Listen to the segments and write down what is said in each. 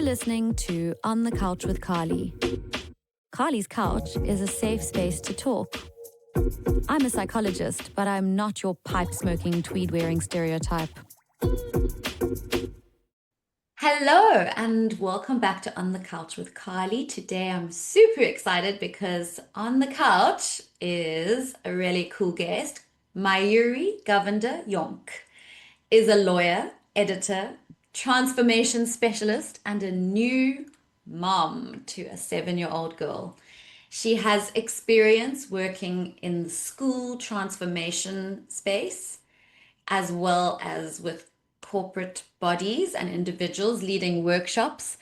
listening to On the Couch with Carly. Carly's Couch is a safe space to talk. I'm a psychologist, but I'm not your pipe-smoking, tweed-wearing stereotype. Hello, and welcome back to On the Couch with Carly. Today I'm super excited because on the couch is a really cool guest. Mayuri Govender-Jonck is a lawyer, editor, transformation specialist, and a new mom to a 7-year-old girl. She has experience working in the school transformation space, as well as with corporate bodies and individuals leading workshops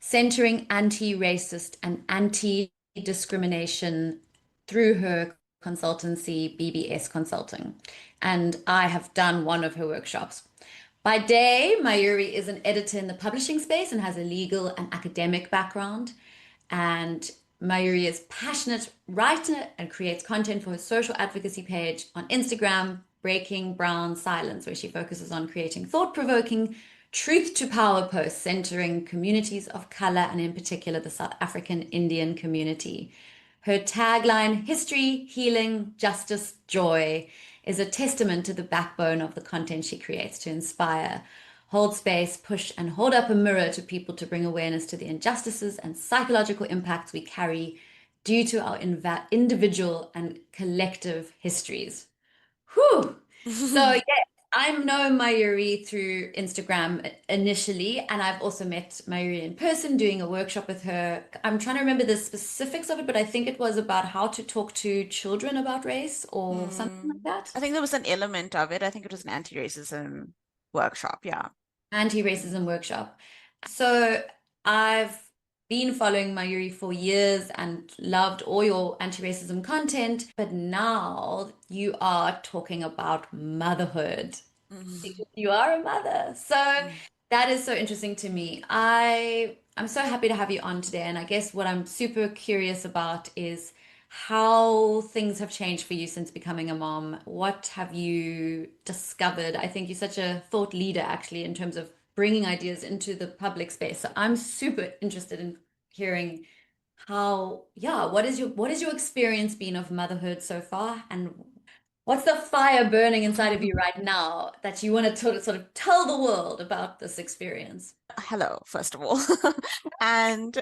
centering anti-racist and anti-discrimination through her consultancy, BBS Consulting. And I have done one of her workshops. By day, Mayuri is an editor in the publishing space and has a legal and academic background. And Mayuri is a passionate writer and creates content for her social advocacy page on Instagram, Breaking Brown Silence, where she focuses on creating thought-provoking truth to power posts centering communities of color and in particular the South African Indian community. Her tagline, History, Healing, Justice, Joy, is a testament to the backbone of the content she creates to inspire, hold space, push, and hold up a mirror to people to bring awareness to the injustices and psychological impacts we carry due to our individual and collective histories. Whew! So, yeah, I know Mayuri through Instagram initially, and I've also met Mayuri in person doing a workshop with her. I'm trying to remember the specifics of it, but I think it was about how to talk to children about race or something like that. I think there was an element of it. I think it was an anti-racism workshop. Yeah. Anti-racism workshop. So I've been following Mayuri for years and loved all your anti-racism content, but now you are talking about motherhood. Because you are a mother. So that is so interesting to me. I'm so happy to have you on today. And I guess what I'm super curious about is how things have changed for you since becoming a mom. What have you discovered? I think you're such a thought leader, actually, in terms of bringing ideas into the public space. So I'm super interested in hearing what is your experience been of motherhood so far, and what's the fire burning inside of you right now that you want to sort of tell the world about this experience? Hello, first of all. And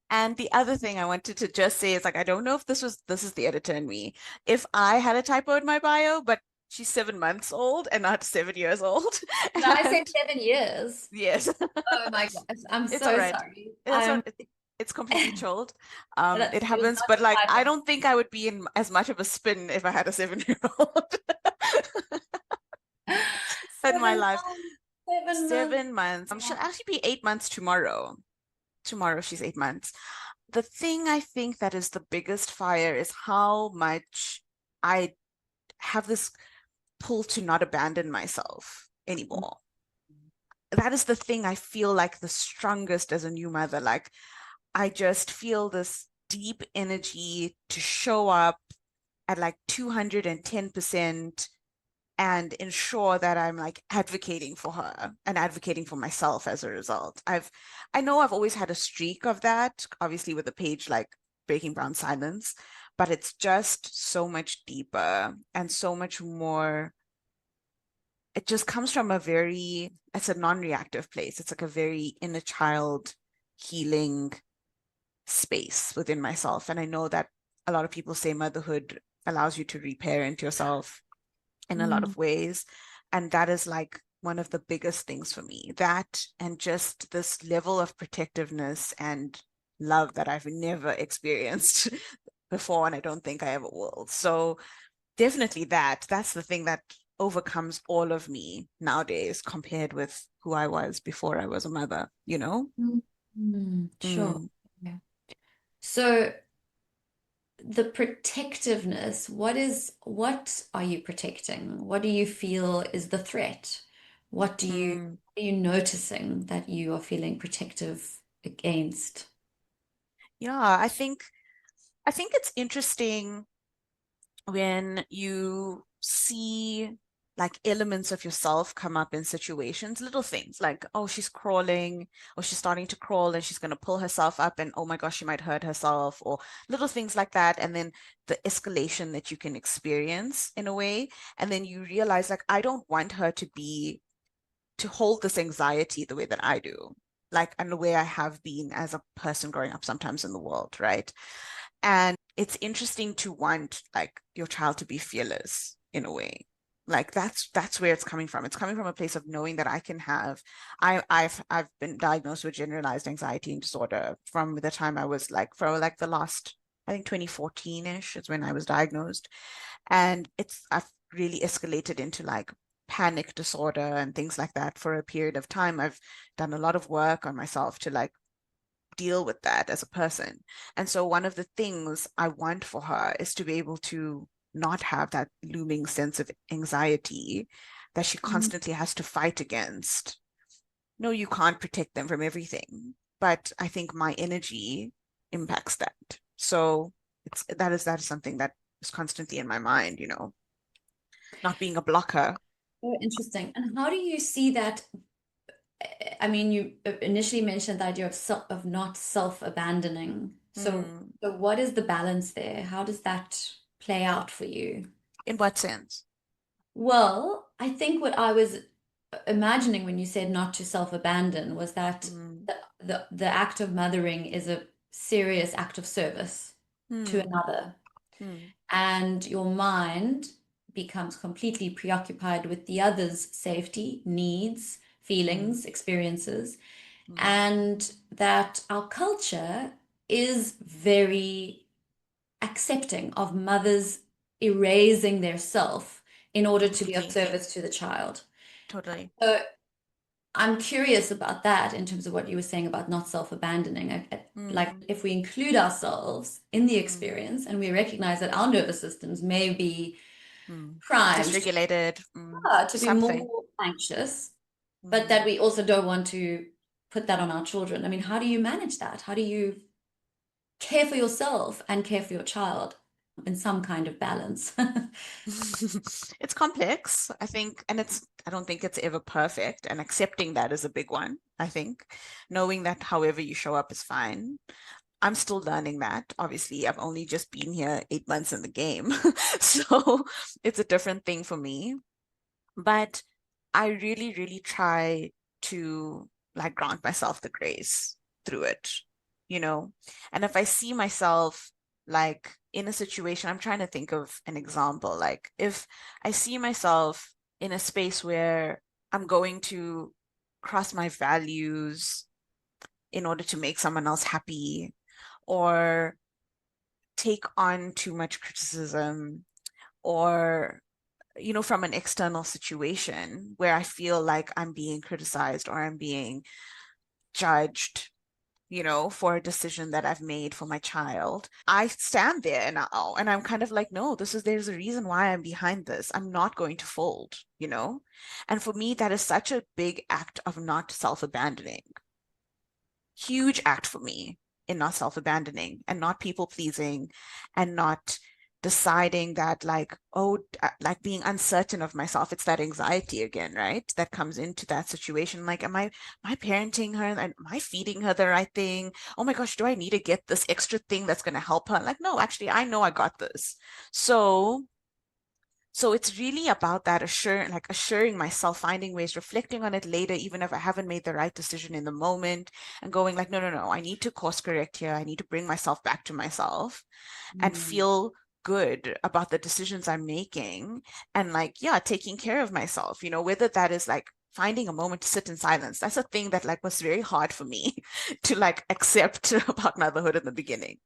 and the other thing I wanted to just say is, like, I don't know if this is the editor in me. If I had a typo in my bio, but she's 7 months old and not 7 years old. No, I said And 7 years. yes, Oh my gosh, I'm it's all so right. sorry. That's what it's completely chilled. It It was happens, not but a like I typo. don't think I would be in as much of a spin if I had a 7-year-old in my 7 life. months, 7 months. 7 months. She'll Wow. actually be 8 months tomorrow. Tomorrow she's 8 months. The thing I think that is the biggest fire is how much I have this pull to not abandon myself anymore. That is the thing I feel like the strongest as a new mother. Like, I just feel this deep energy to show up at like 210% and ensure that I'm like advocating for her and advocating for myself as a result. I know I've always had a streak of that, obviously with a page like Breaking Brown Silence, but it's just so much deeper and so much more. It just comes from it's a non-reactive place. It's like a very inner child healing space within myself. And I know that a lot of people say motherhood allows you to reparent yourself in a lot Mm. of ways. And that is like one of the biggest things for me. That and just this level of protectiveness and love that I've never experienced before, and I don't think I ever will. So definitely that's the thing that overcomes all of me nowadays compared with who I was before I was a mother, you know? Sure. Mm. Yeah. So the protectiveness, what are you protecting? What do you feel is the threat? Mm. Are you noticing that you are feeling protective against? Yeah, I think it's interesting when you see like elements of yourself come up in situations, little things like, oh, she's crawling, or she's starting to crawl and she's going to pull herself up, and oh my gosh, she might hurt herself, or little things like that. And then the escalation that you can experience in a way. And then you realize, like, I don't want her to hold this anxiety the way that I do, like, and the way I have been as a person growing up sometimes in the world, right? And it's interesting to want like your child to be fearless in a way. Like that's where it's coming from. It's coming from a place of knowing that I can have I've been diagnosed with generalized anxiety disorder from the time I was like for like the last, I think 2014-ish is when I was diagnosed. And I've really escalated into like panic disorder and things like that for a period of time. I've done a lot of work on myself to like deal with that as a person. And so one of the things I want for her is to be able to not have that looming sense of anxiety that she Mm. constantly has to fight against. No, you can't protect them from everything, but I think my energy impacts that. So that is something that is constantly in my mind, not being a blocker. Very interesting. And how do you see that? I mean, you initially mentioned the idea of of not self-abandoning. Hmm. So what is the balance there? How does that play out for you? In what sense? Well, I think what I was imagining when you said not to self-abandon was that Hmm. the act of mothering is a serious act of service to Hmm. another. Hmm. And your mind becomes completely preoccupied with the other's safety, needs, Hmm. feelings, experiences, Hmm. and that our culture is very accepting of mothers erasing their self in order to be of Completely. service to the child. Totally. So I'm curious about that in terms of what you were saying about not self-abandoning. Like Hmm. if we include ourselves in the Hmm. experience and we recognize that our nervous systems may be Hmm. primed Dysregulated. to be Something. more anxious, but that Hmm. we also don't want to put that on our children. I mean, how do you manage that? How do you care for yourself and care for your child in some kind of balance? It's complex, I think, and I don't think it's ever perfect, and accepting that is a big one, I think. Knowing that however you show up is fine. I'm still learning that. Obviously, I've only just been here 8 months in the game. So it's a different thing for me. But I really, really try to like grant myself the grace through it, you know? And if I see myself like in a situation, I'm trying to think of an example. Like if I see myself in a space where I'm going to cross my values in order to make someone else happy, or take on too much criticism, or from an external situation where I feel like I'm being criticized or I'm being judged, for a decision that I've made for my child, I stand there and I'm kind of like, no, there's a reason why I'm behind this. I'm not going to fold. And for me, that is such a big act of not self-abandoning. Huge act for me in not self-abandoning and not people pleasing and not deciding that like, oh, like being uncertain of myself. It's that anxiety again, right? That comes into that situation. Like, am I parenting her? Am I feeding her the right thing? Oh my gosh, do I need to get this extra thing that's going to help her? Like, no, actually, I know I got this. So it's really about that assuring myself, finding ways, reflecting on it later, even if I haven't made the right decision in the moment, and going like, no, no, no, I need to course correct here. I need to bring myself back to myself and Mm. feel good about the decisions I'm making, and like, yeah, taking care of myself, whether that is like finding a moment to sit in silence. That's a thing that like was very hard for me to like accept about motherhood in the beginning.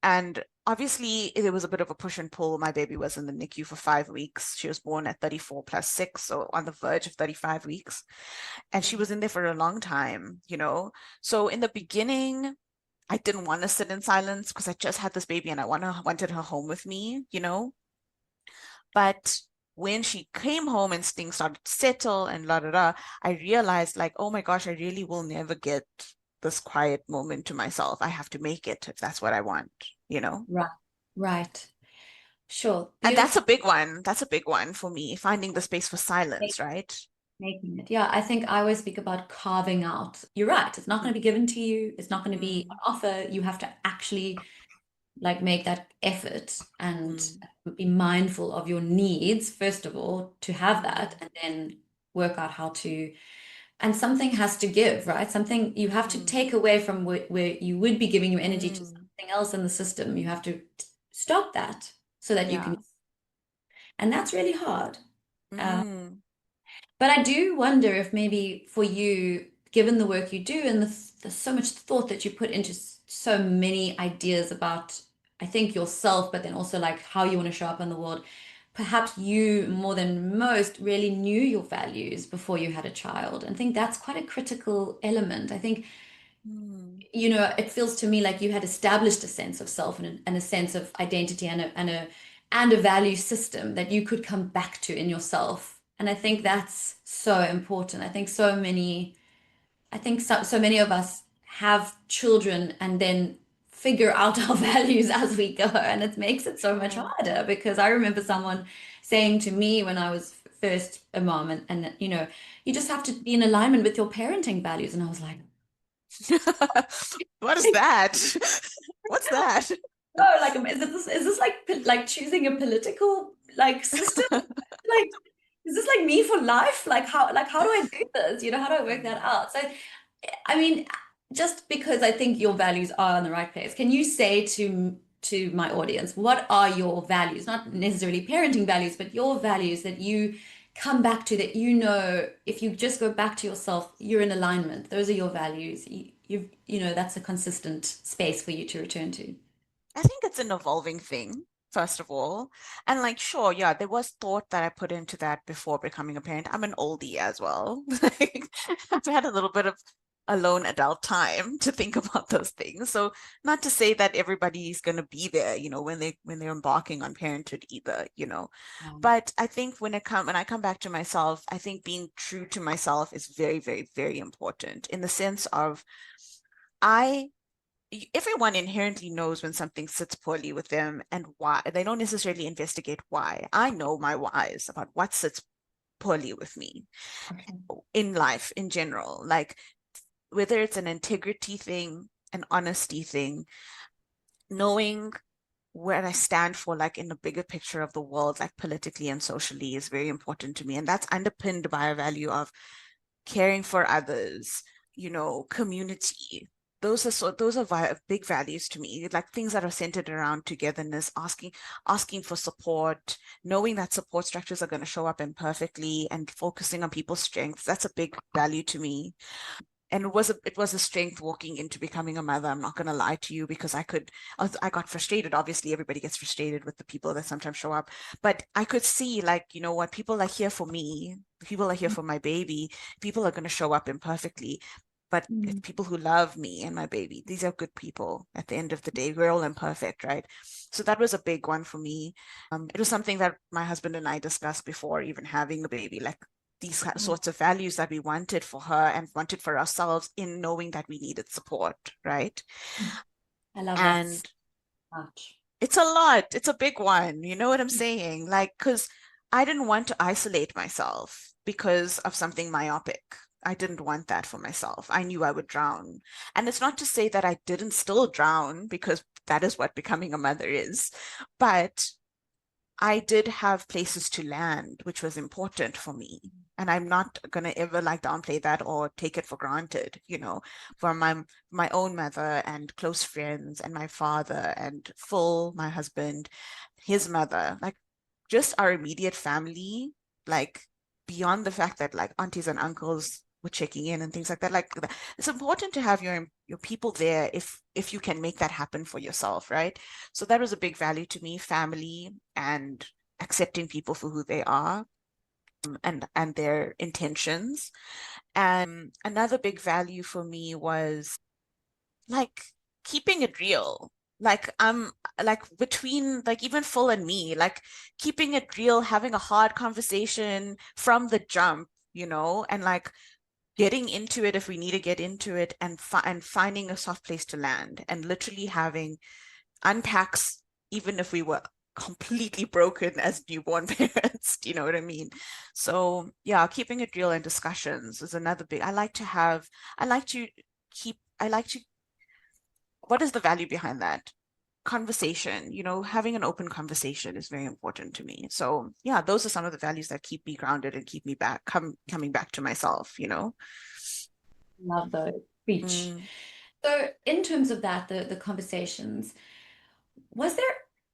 And obviously, there was a bit of a push and pull. My baby was in the NICU for 5 weeks. She was born at 34 plus 6, so on the verge of 35 weeks. And she was in there for a long time. So in the beginning, I didn't want to sit in silence because I just had this baby and I wanted her home with me. But when she came home and things started to settle and la da da, I realized like, oh my gosh, I really will never get this quiet moment to myself. I have to make it if that's what I want. Right, right. Sure. And that's Beautiful. a big one. That's a big one for me, finding the space for Make- silence, right? Making it. Yeah, I think I always speak about carving out. You're right. It's not going to be given to you. It's not going to be Mm, on offer. You have to actually like make that effort and mm, be mindful of your needs, first of all, to have that, mm, and then work out how to. And something has to give, right? Something you have to mm, take away from where you would be giving your energy to mm. something else in the system. You have to stop that so that you Yeah. can, and that's really hard. Um, Mm, but I do wonder if maybe for you, given the work you do and the so much thought that you put into so many ideas about, I think yourself, but then also like how you want to show up in the world, perhaps you more than most really knew your values before you had a child. And I think that's quite a critical element. I think, mm, it feels to me like you had established a sense of self and a sense of identity and a value system that you could come back to in yourself. And I think that's so important. I think so many of us have children and then figure out our values as we go. And it makes it so much sure. harder because I remember someone saying to me when I was first a mom, and you just have to be in alignment with your parenting values. And I was like, What is that? What's that? no, like, is this like choosing a political like system? Like, is this like me for life? Like how do I do this? How do I work that Mm, out? So, I mean, just because I think your values are in the right place, can you say to my audience, what are your values? Not necessarily parenting values, but your values that you come back to that if you just go back to yourself, you're in alignment. Those are your values. That's a consistent space for you to return to. I think it's an evolving thing, first of all. And like, sure, yeah, there was thought that I put into that before becoming a parent. I'm an oldie as well. Like, I've had a little bit of alone adult time to think about those things. So not to say that everybody's going to be there, when they're embarking on parenthood either. Um, But I think when I come back to myself, I think being true to myself is very, very, very important in the sense of I everyone inherently knows when something sits poorly with them and why. They don't necessarily investigate why. I know my whys about what sits poorly with me okay. in life in general. Like whether it's an integrity thing, an honesty thing, knowing where I stand for, like in the bigger picture of the world, like politically and socially, is very important to me. And that's underpinned by a value of caring for others, community. Those are big values to me, like things that are centered around togetherness, asking for support, knowing that support structures are going to show up imperfectly, and focusing on people's strengths. That's a big value to me. And it was a strength walking into becoming a mother. I'm not going to lie to you because I got frustrated. Obviously, everybody gets frustrated with the people that sometimes show up, but I could see, like, what, people are here for me, people are here for my baby, people are going to show up imperfectly. But it's Mm. people who love me and my baby. These are good people at the end of the day. We're all imperfect, right? So that was a big one for me. It was something that my husband and I discussed before even having the baby. Like, these sorts of values that we wanted for her and wanted for ourselves in knowing that we needed support, right? I love that so And much. it's a lot. It's a big one. You know what I'm saying? Like, because I didn't want to isolate myself because of something myopic. I didn't want that for myself. I knew I would drown. And it's not to say that I didn't still drown, because that is what becoming a mother is. But I did have places to land, which was important for me. And I'm not gonna ever like downplay that or take it for granted, for my own mother and close friends and my father and my husband, his mother, like just our immediate family, like beyond the fact that like aunties and uncles were checking in and things like that. Like it's important to have your people there if you can make that happen for yourself, right? So that was a big value to me, family and accepting people for who they are, and their intentions. And another big value for me was like keeping it real. Like like between like even Phil and me, like keeping it real, having a hard conversation from the jump, and like getting into it if we need to get into it, and finding a soft place to land, and literally having unpacks, even if we were completely broken as newborn parents. Do you know what I mean? So yeah, keeping it real in discussions is another big. I like to I like to, what is the value behind that? Conversation, having an open conversation is very important to me. So yeah, those are some of the values that keep me grounded and keep me coming back to myself. Love those. Preach. Mm, So, in terms of that, the conversations, was there,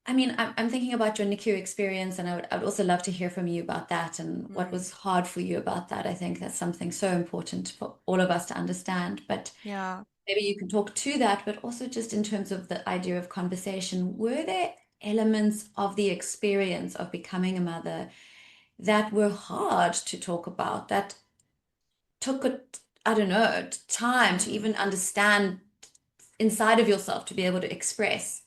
I mean, I'm thinking about your NICU experience, and I would also love to hear from you about that and what mm, was hard for you about that. I think that's something so important for all of us to understand. But yeah. maybe you can talk to that, but also just in terms of the idea of conversation, were there elements of the experience of becoming a mother that were hard to talk about, that took I don't know, time to Mm, even understand inside of yourself to be able to express?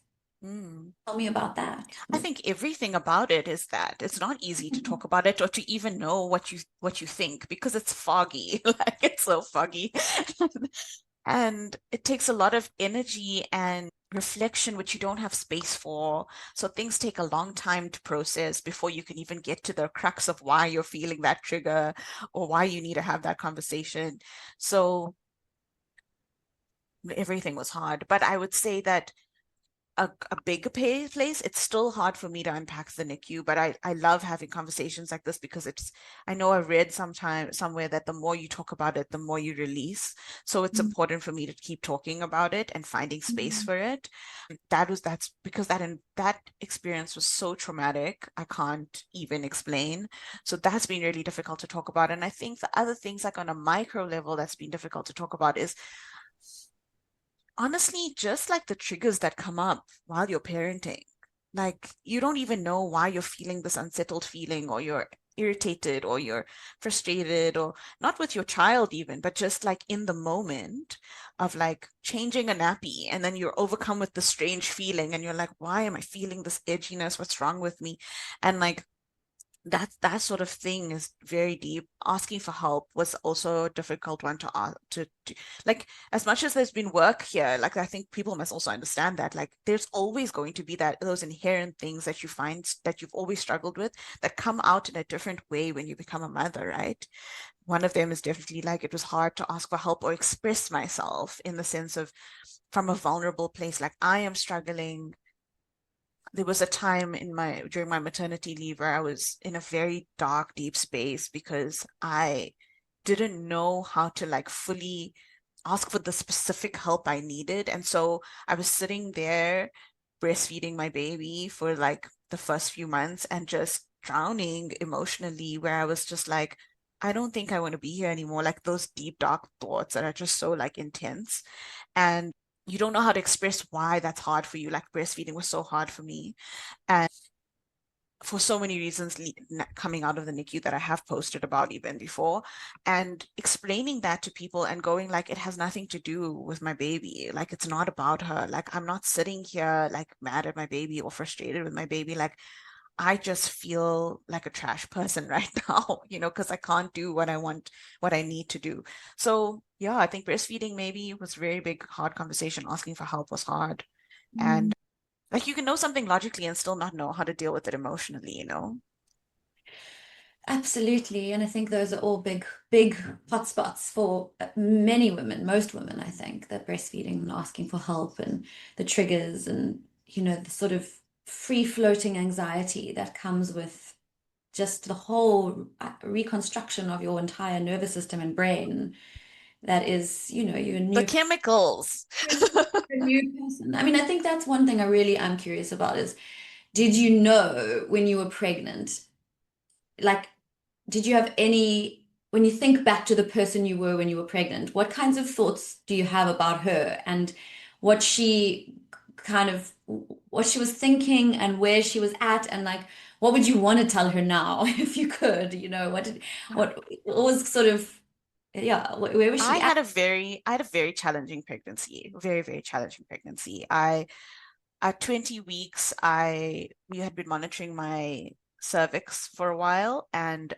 mm. Tell me about that. I think everything about it is that it's not easy to talk about it or to even know what you think because it's foggy. Like it's so foggy. And it takes a lot of energy and reflection, which you don't have space for. So things take a long time to process before you can even get to the crux of why you're feeling that trigger or why you need to have that conversation. So everything was hard. But I would say that a bigger place, it's still hard for me to unpack the NICU, but I love having conversations like this because I know I read sometime somewhere that the more you talk about it, the more you release. So it's important for me to keep talking about it and finding space Mhm. for it. That's because that experience was so traumatic, I can't even explain. So that's been really difficult to talk about. And I think the other things like on a micro level that's been difficult to talk about is honestly, just like the triggers that come up while you're parenting, like you don't even know why you're feeling this unsettled feeling, or you're irritated, or you're frustrated, or not with your child even, but just like in the moment of like changing a nappy, and then you're overcome with the strange feeling, and you're like, why am I feeling this edginess? What's wrong with me? And like that sort of thing is very deep. Asking for help was also a difficult one to ask to like, as much as there's been work here, like I think people must also understand that like there's always going to be those inherent things that you find that you've always struggled with that come out in a different way when you become a mother, right? One of them is definitely like it was hard to ask for help or express myself in the sense of from a vulnerable place, like I am struggling. There was a time during my maternity leave where I was in a very dark, deep space because I didn't know how to like fully ask for the specific help I needed. And so I was sitting there breastfeeding my baby for like the first few months and just drowning emotionally, where I was just like, I don't think I want to be here anymore. Like those deep, dark thoughts that are just so like intense. And you don't know how to express why that's hard for you. Like breastfeeding was so hard for me. And for so many reasons coming out of the NICU that I have posted about even before, and explaining that to people and going like, it has nothing to do with my baby. Like, it's not about her. Like, I'm not sitting here like mad at my baby or frustrated with my baby. Like, I just feel like a trash person right now, because I can't do what I want, what I need to do. So yeah, I think breastfeeding maybe was a very big, hard conversation. Asking for help was hard. And like you can know something logically and still not know how to deal with it emotionally. Absolutely. And I think those are all big, big hotspots for many women, most women, I think, that breastfeeding and asking for help and the triggers and, the sort of free-floating anxiety that comes with just the whole reconstruction of your entire nervous system and brain. That is, you're a The new, chemicals. you're a new person. I mean, I think that's one thing I really am curious about is, did you know when you were pregnant, like, did you have any, when you think back to the person you were when you were pregnant, what kinds of thoughts do you have about her and what she kind of, what she was thinking and where she was at, and like, what would you want to tell her now if you could, what was sort of, yeah, where was she at? I had a very challenging pregnancy, very, very challenging pregnancy. At 20 weeks, we had been monitoring my cervix for a while, and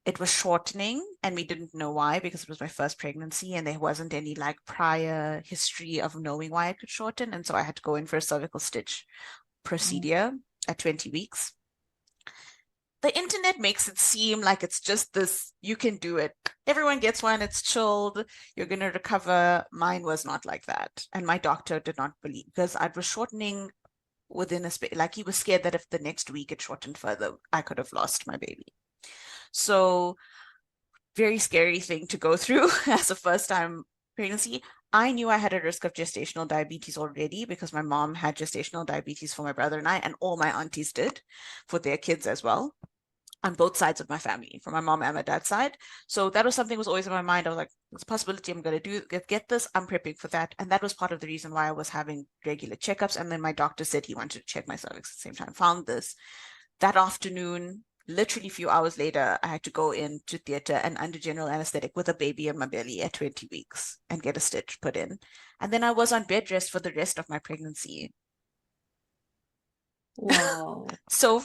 it was shortening, and we didn't know why because it was my first pregnancy and there wasn't any like prior history of knowing why it could shorten. And so I had to go in for a cervical stitch procedure at 20 weeks. The internet makes it seem like it's just this, you can do it. Everyone gets one, it's chilled, you're going to recover. Mine was not like that. And my doctor did not believe, because I was shortening within a space, like he was scared that if the next week it shortened further, I could have lost my baby. So very scary thing to go through as a first time pregnancy. I knew I had a risk of gestational diabetes already because my mom had gestational diabetes for my brother and I, and all my aunties did for their kids as well, on both sides of my family, from my mom and my dad's side. So that was something that was always in my mind. I was like, there's a possibility I'm going to get this. I'm prepping for that. And that was part of the reason why I was having regular checkups. And then my doctor said he wanted to check my cervix at the same time, found this. That afternoon, literally a few hours later, I had to go into theater and under general anesthetic with a baby in my belly at 20 weeks and get a stitch put in. And then I was on bed rest for the rest of my pregnancy. Wow. So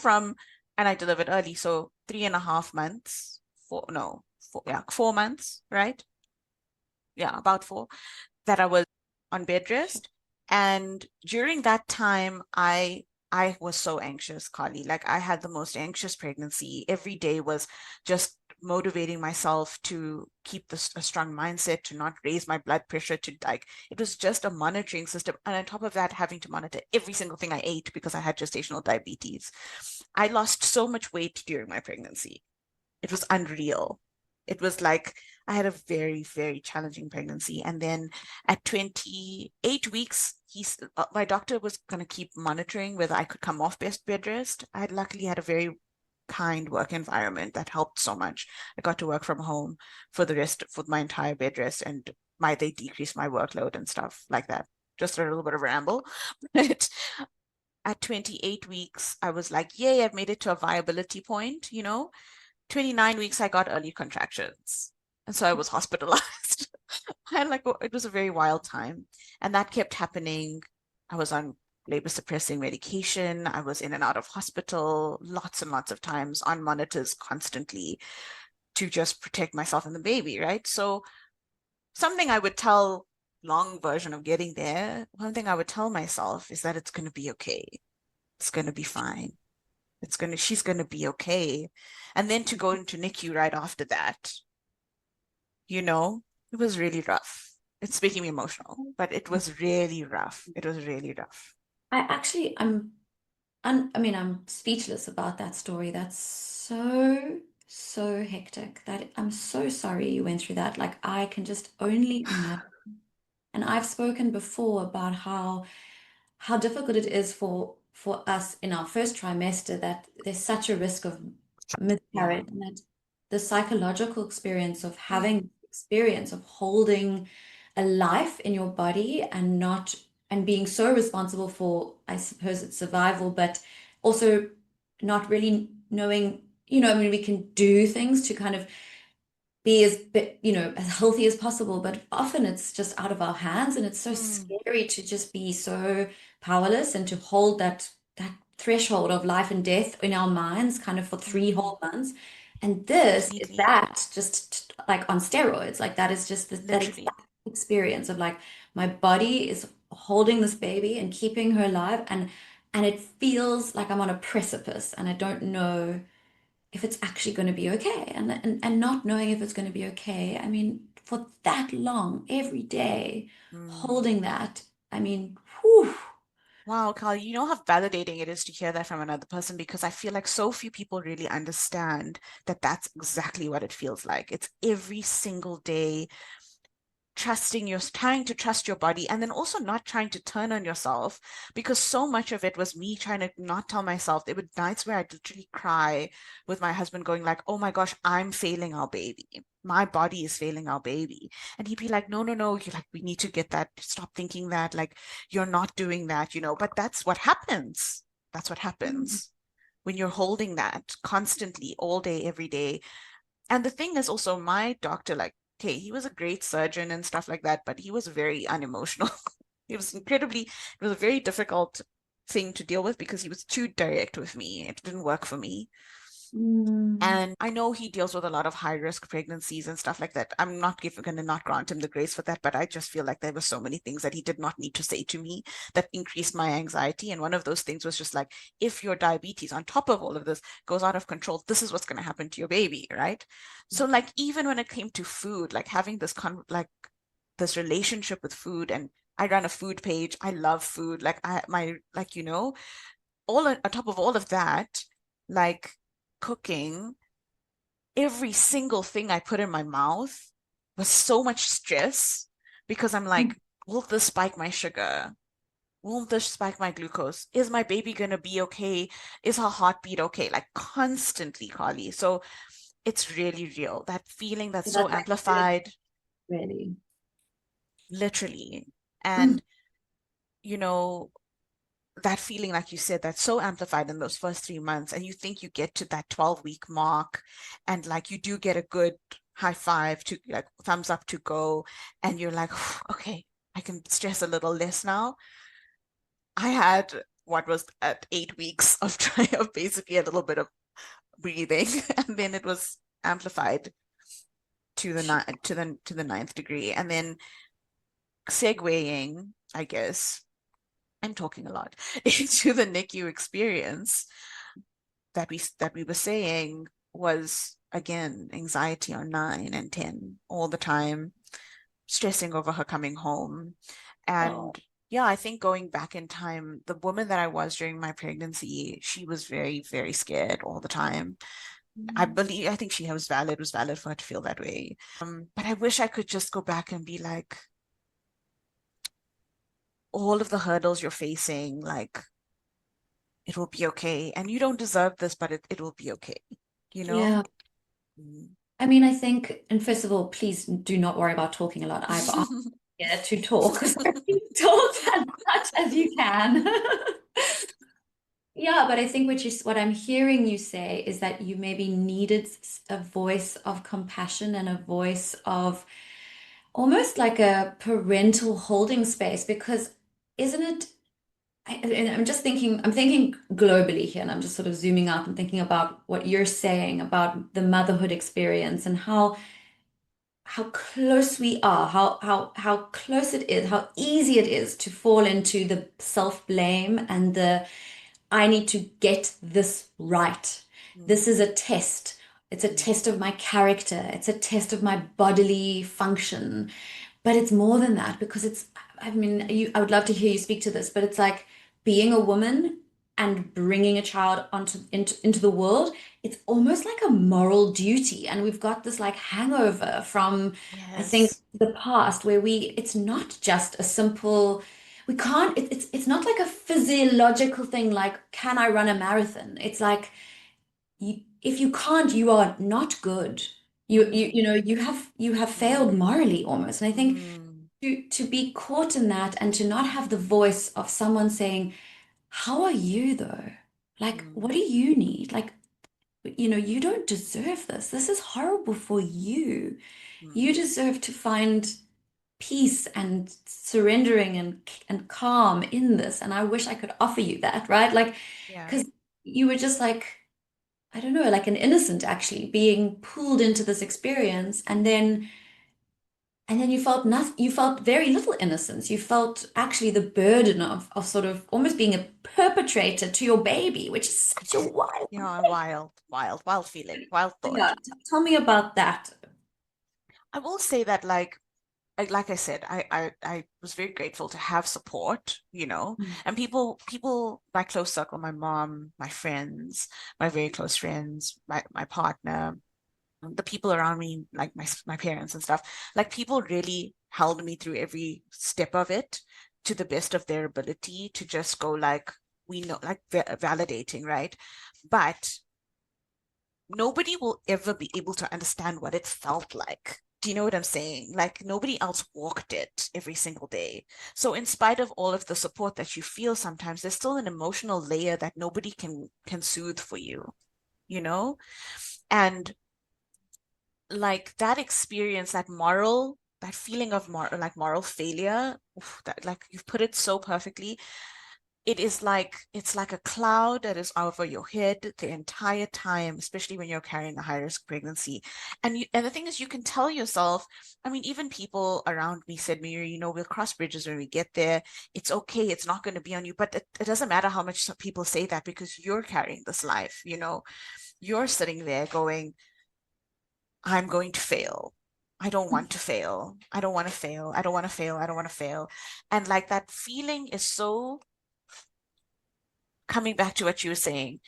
and I delivered early, so 3.5 months, 4 months, right? Yeah, about 4, that I was on bed rest. And during that time, I was so anxious, Carly. Like I had the most anxious pregnancy. Every day was just motivating myself to keep a strong mindset, to not raise my blood pressure, to like, it was just a monitoring system. And on top of that, having to monitor every single thing I ate because I had gestational diabetes. I lost so much weight during my pregnancy. It was unreal. It was like I had a very, very challenging pregnancy. And then at 28 weeks, my doctor was going to keep monitoring whether I could come off bed rest. I had luckily had a very kind work environment that helped so much. I got to work from home for my entire bed rest, and they decreased my workload and stuff like that. Just a little bit of a ramble. But at 28 weeks, I was like, yay, I've made it to a viability point, 29 weeks, I got early contractions. And so I was hospitalized. And it was a very wild time. And that kept happening. I was on labor suppressing medication. I was in and out of hospital lots and lots of times, on monitors constantly, to just protect myself and the baby, right? So something I would tell, long version of getting there, one thing I would tell myself is that it's going to be okay. It's going to be fine. She's going to be okay. And then to go into NICU right after that, it was really rough. It's making me emotional, but it was really rough. It was really rough. I actually, I'm speechless about that story. That's so, so hectic. That I'm so sorry you went through that. Like, I can just only imagine. And I've spoken before about how difficult it is for us in our first trimester, that there's such a risk of Yeah. miscarriage, and that the psychological experience of Mm, having experience of holding a life in your body and not and being so responsible for, I suppose, its survival, but also not really knowing, I mean, we can do things to kind of be as healthy as possible, but often it's just out of our hands, and it's so mm, scary to just be so powerless and to hold that threshold of life and death in our minds kind of for three mm, whole months. And this is completely. that just like on steroids. Like that is just that Literally. exact experience of like my body is holding this baby and keeping her alive, and it feels like I'm on a precipice and I don't know if it's actually going to be okay, and not knowing if it's going to be okay. I mean, for that long, every day, Mm. holding that, I mean, whew. Wow, Carl, you know how validating it is to hear that from another person, because I feel like so few people really understand that that's exactly what it feels like. It's every single day trying to trust your body, and then also not trying to turn on yourself, because so much of it was me trying to not tell myself. There were nights where I'd literally cry with my husband going like, oh my gosh, I'm failing our baby. My body is failing our baby. And he'd be like, no, no, no. You're like, we need to get that. Stop thinking that. Like, you're not doing that, but that's what happens. That's what happens when you're holding that constantly all day, every day. And the thing is also, my doctor, like, okay, he was a great surgeon and stuff like that, but he was very unemotional. It was a very difficult thing to deal with because he was too direct with me. It didn't work for me. Mm. And I know he deals with a lot of high risk pregnancies and stuff like that. I'm not going to not grant him the grace for that, but I just feel like there were so many things that he did not need to say to me that increased my anxiety. And one of those things was just like, if your diabetes on top of all of this goes out of control, this is what's going to happen to your baby, right? So like even when it came to food, like having this relationship with food, and I run a food page. I love food. Like I my like all on top of all of that, like cooking, every single thing I put in my mouth was so much stress because I'm like, will this spike my sugar? Won't this spike my glucose? Is my baby gonna be okay? Is her heartbeat okay? Like constantly, Carly. So it's really real. That feeling that's so That's actually amplified, really. literally. Mm. And, you know, that feeling, like you said, that's so amplified in those first 3 months, and you think you get to that 12-week mark, and like you do get a good high five to like thumbs up to go, and you're like, okay, I can stress a little less now. I had what was at 8 weeks of trying of basically a little bit of breathing, and then it was amplified to the ninth degree, and then segueing, I guess. I'm talking a lot into the NICU experience that we were saying was again anxiety on 9 and 10 all the time, stressing over her coming home. Oh. And yeah, I think going back in time, the woman that I was during my pregnancy, she was very, very scared all the time. I think she was valid for her to feel that way. But I wish I could just go back and be like, all of the hurdles you're facing, like it will be okay. And you don't deserve this, but it will be okay, you know? Yeah. Mm. I mean, I think, and first of all, please do not worry about talking a lot. I've asked you to talk, so talk as much as you can. Yeah, but I think what I'm hearing you say is that you maybe needed a voice of compassion and a voice of almost like a parental holding space, because isn't it? And I'm thinking globally here, and I'm just sort of zooming out and thinking about what you're saying about the motherhood experience and how close we are, how close it is, how easy it is to fall into the self-blame and the I need to get this right. This Mm, is a test. It's a mm, test of my character. It's a test of my bodily function. But it's more than that, because I mean, I would love to hear you speak to this, but it's like being a woman and bringing a child into the world. It's almost like a moral duty. And we've got this like hangover from, I think, yes. the past where it's not just a simple, we can't, it's not like a physiological thing like, can I run a marathon? It's like, if you can't, you are not good. Mm, You have failed mm, morally almost. And I think mm, to be caught in that and to not have the voice of someone saying, how are you though? Like, mm, what do you need? Like, you don't deserve this. This is horrible for you. You mm, deserve to find peace and surrendering and calm in this. And I wish I could offer you that, right? Like, yeah. because you were just like, I don't know, like an innocent actually being pulled into this experience, and then you felt nothing, you felt very little innocence. You felt actually the burden of sort of almost being a perpetrator to your baby, which is such a wild. Yeah, wild, wild, wild feeling, wild thought. Yeah, tell me about that. I will say that like I said, I was very grateful to have support, and people, my close circle, my mom, my friends, my very close friends, my partner, the people around me, like my parents and stuff, like people really held me through every step of it to the best of their ability to just go like, we know, like validating, right? But nobody will ever be able to understand what it felt like. Do you know what I'm saying? Like nobody else walked it every single day. So in spite of all of the support that you feel sometimes, there's still an emotional layer that nobody can soothe for you, you know? And like that experience, that feeling of moral failure, oof, that like you've put it so perfectly. it's like a cloud that is over your head the entire time, especially when you're carrying a high risk pregnancy. And the thing is, you can tell yourself, I mean, even people around me said, Miri, we'll cross bridges when we get there. It's okay, it's not going to be on you. But it doesn't matter how much some people say that, because you're carrying this life, you're sitting there going, I'm going to fail. I don't want to fail. I don't want to fail. I don't want to fail. I don't want to fail. And like that feeling is so, coming back to what you were saying,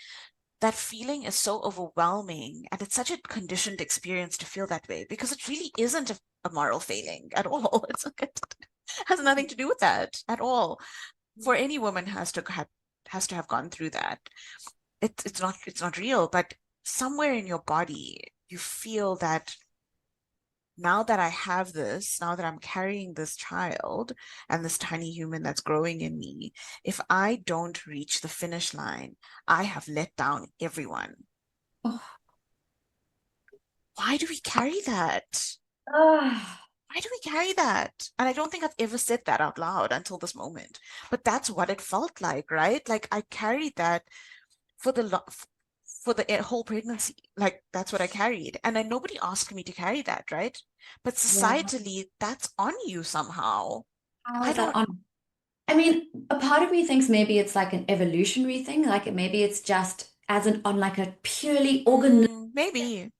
that feeling is so overwhelming. And it's such a conditioned experience to feel that way, because it really isn't a moral failing at all. It has nothing to do with that at all. For any woman has to have gone through that. It's not real, but somewhere in your body, you feel that now that I have this, now that I'm carrying this child and this tiny human that's growing in me, if I don't reach the finish line, I have let down everyone. Oh, Why do we carry that? ah, Why do we carry that? And I don't think I've ever said that out loud until this moment. But that's what it felt like, right? Like I carried that for for the whole pregnancy. Like that's what I carried. And then nobody asked me to carry that, right? But yeah. societally, that's on you somehow. How I is that don't, on? I mean, a part of me thinks maybe it's like an evolutionary thing, like maybe it's just as an on like a purely organistic maybe.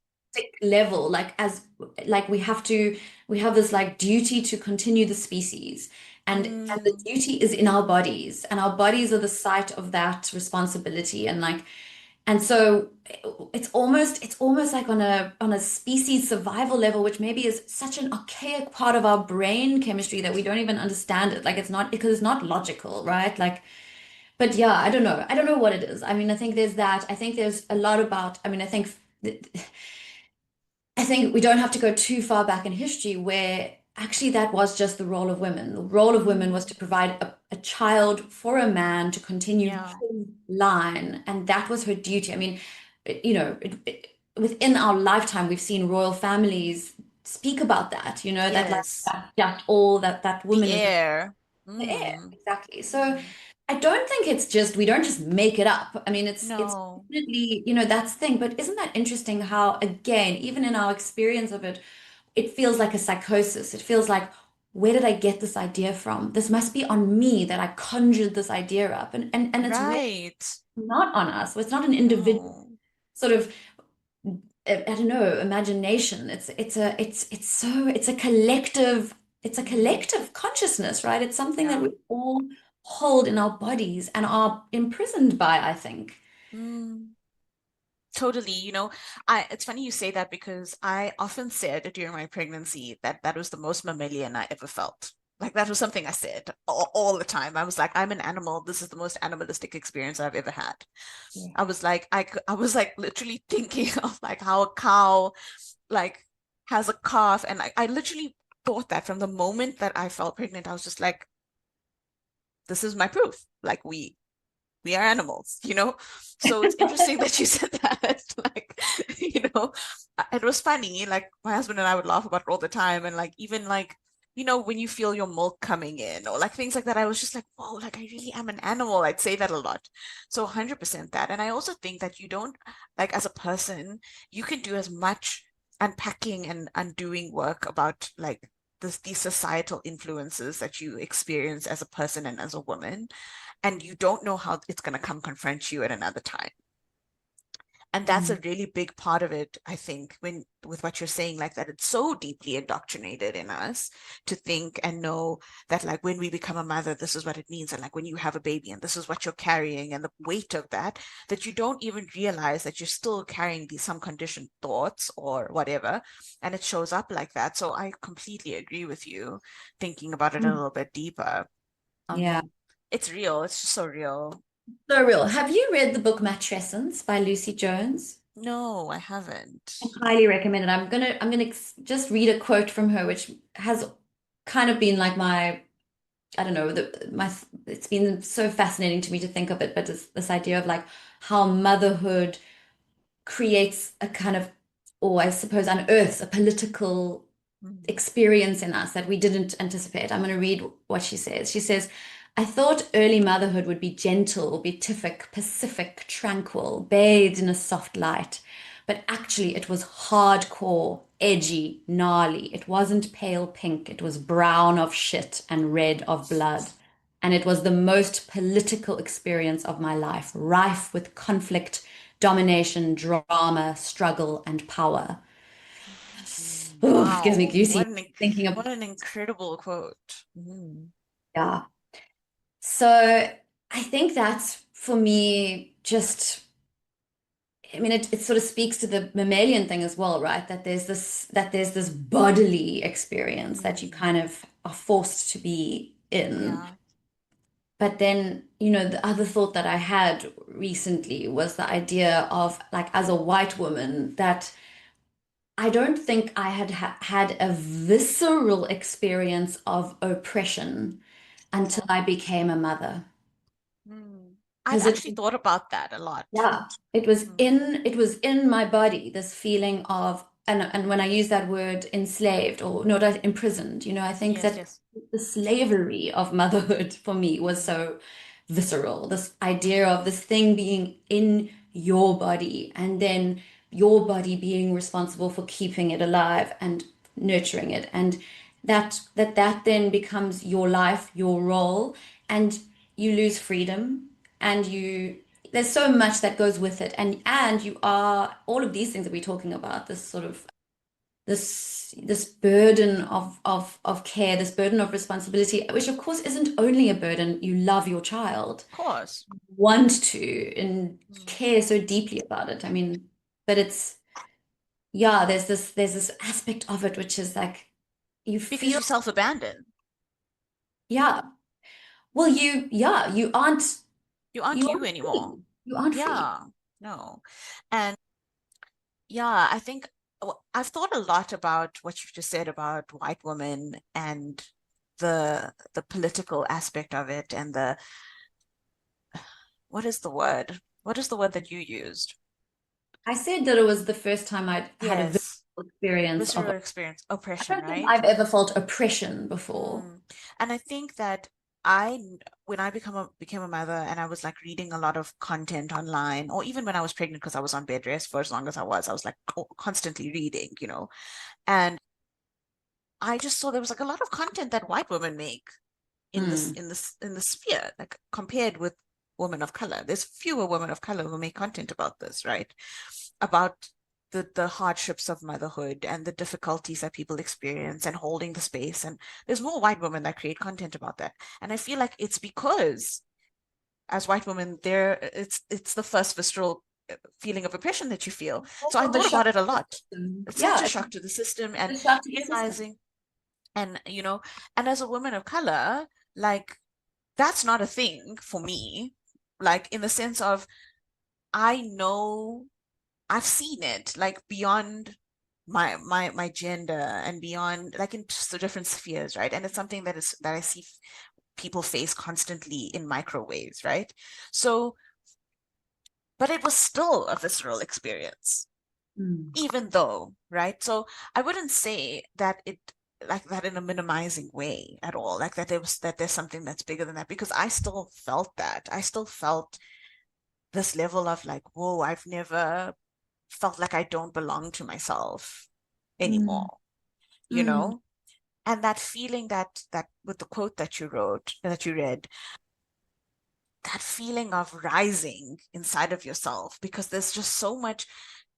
level, like as like we have this like duty to continue the species, and the Mm, duty is in our bodies, and our bodies are the site of that responsibility, and like and so it's almost like on a species survival level, which maybe is such an archaic part of our brain chemistry that we don't even understand it. Like it's not because it's not logical, right? Like, but yeah, I don't know. I don't know what it is. I mean, I think there's that. I think there's a lot about, I mean, I think we don't have to go too far back in history where actually that was just the role of women. The role of women was mm, to provide a child for a man to continue yeah. his line, and that was her duty. I mean, within our lifetime, we've seen royal families speak about that, that like Yes. that's all that The woman is air. the air. Mm, Exactly. So mm, I don't think it's just, we don't just make it up. I mean, it's no. definitely, that's the thing. But isn't that interesting how, again, even in our experience of it, it feels like a psychosis. It feels like, where did I get this idea from? This must be on me that I conjured this idea up. And it's really Right. not on us. It's not an individual No. sort of I don't know, imagination. It's a Mm, collective consciousness, right? It's something that yeah. we all hold in our bodies and are imprisoned by, I think. Mm. Totally. It's funny you say that, because I often said during my pregnancy that that was the most mammalian I ever felt. Like that was something I said all the time. I was like, I'm an animal. This is the most animalistic experience I've ever had. Yeah. I was like literally thinking of like how a cow like has a calf, and I literally thought that from the moment that I felt pregnant. I was just like, this is my proof. Like we are animals. So it's interesting that you said that. Like, it was funny. Like my husband and I would laugh about it all the time. And like, even like, when you feel your milk coming in or like things like that, I was just like, whoa, like I really am an animal. I'd say that a lot. So 100% that. And I also think that you don't, like, as a person, you can do as much unpacking and undoing work about like these societal influences that you experience as a person and as a woman, and you don't know how it's going to come confront you at another time. And that's a Mm. really big part of it, I think, when with what you're saying, like that it's so deeply indoctrinated in us to think and know that like when we become a mother, this is what it means. And like when you have a baby and this is what you're carrying and the weight of that, that you don't even realize that you're still carrying these some conditioned thoughts or whatever. And it shows up like that. So I completely agree with you thinking about it a little bit deeper. Yeah. It's real. It's just so real. So real. Have you read the book Matrescence by Lucy Jones? No, I I haven't. highly recommend it. I'm gonna just read a quote from her, which has kind of been like my, I don't know, it's been so fascinating to me to think of it, but it's this idea of like how motherhood creates a kind of, or I suppose unearths a political Mm, experience in us that we didn't anticipate. I'm going to read what she says. She says, I thought early motherhood would be gentle, beatific, pacific, tranquil, bathed in a soft light. But actually, it was hardcore, edgy, gnarly. It wasn't pale pink, it was brown of shit and red of blood. And it was the most political experience of my life, rife with conflict, domination, drama, struggle, and power. Oof, gives me Wow, goosey thinking of, what an incredible quote. Mm. yeah. So I think that's for me just, I mean, it sort of speaks to the mammalian thing as well, right? That there's this bodily experience that you Mm. kind of are forced to be in. Yeah. But then, the other thought that I had recently was the idea of like as a white woman that I don't think I had a visceral experience of oppression until Oh. I became a mother. Mm. I've Because it actually thought about that a lot. Yeah, it was Mm. in my body, this feeling of, and when I use that word enslaved or not imprisoned, I think Yes, that yes. the slavery of motherhood for me was Mm. so visceral. This idea of this thing being in your body and then your body being responsible for keeping it alive and nurturing it, and that then becomes your life, your role, and you lose freedom and there's so much that goes with it, and you are all of these things that we're talking about, this sort of this burden of care, this burden of responsibility, which of course isn't only a burden. You love your child, Of course. want to, and Mm. care so deeply about it. I mean, but it's, yeah, there's this aspect of it which is like you Because feel, you self-abandon. yeah, well, yeah, You aren't you you aren't anymore. free. You aren't free. Yeah, no. And yeah, I think I've thought a lot about what you've just said about white women and the political aspect of it and the what is the word? What is the word that you used? I said that it was the first time I'd had a visceral Yes, experience of. visceral experience, I oppression, don't think right? I've ever felt oppression before. Mm. And I think that I, when I became a mother and I was like reading a lot of content online, or even when I was pregnant, because I was on bed rest for as long as I was like constantly reading, and I just saw there was like a lot of content that white women make in this Mm, in this in the sphere, like compared with women of color. There's fewer women of color who make content about this, right? About the hardships of motherhood and the difficulties that people experience and holding the space. And there's more white women that create content about that. And I feel like it's because as white women, it's the first visceral feeling of oppression that you feel. So I also the thought about shock it a to the lot. system. It's such Yeah, a it's shock to the system and a shock to the system. realizing and and as a woman of color, like that's not a thing for me. Like in the sense of I know I've seen it like beyond my gender and beyond like in just the different spheres, right? And it's something that I see people face constantly in microwaves, right? So, but it was still a visceral experience, Mm. even though, right? So I wouldn't say that it like that in a minimizing way at all, like that there's something that's bigger than that, because I still felt that. I still felt this level of like, whoa, I've never felt like I don't belong to myself Mm. anymore, you Mm. know? And that feeling that with the quote that you wrote, that you read, that feeling of rising inside of yourself, because there's just so much,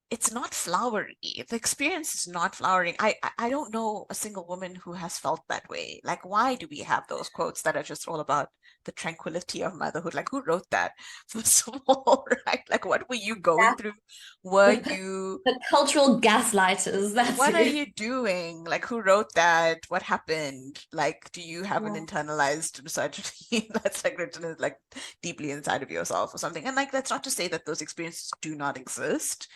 it's not flowery. The experience is not flowering. I don't know a single woman who has felt that way. Like, why do we have those quotes that are just all about the tranquility of motherhood? Like, who wrote that? First of all, right? Like, what were you going That, through? Were the, you the cultural gaslighters, that's what are who. you doing? Like, who wrote that? What happened? Like, do you have an Yeah. internalized misogyny that's like written like deeply inside of yourself or something? And like, that's not to say that those experiences do not exist.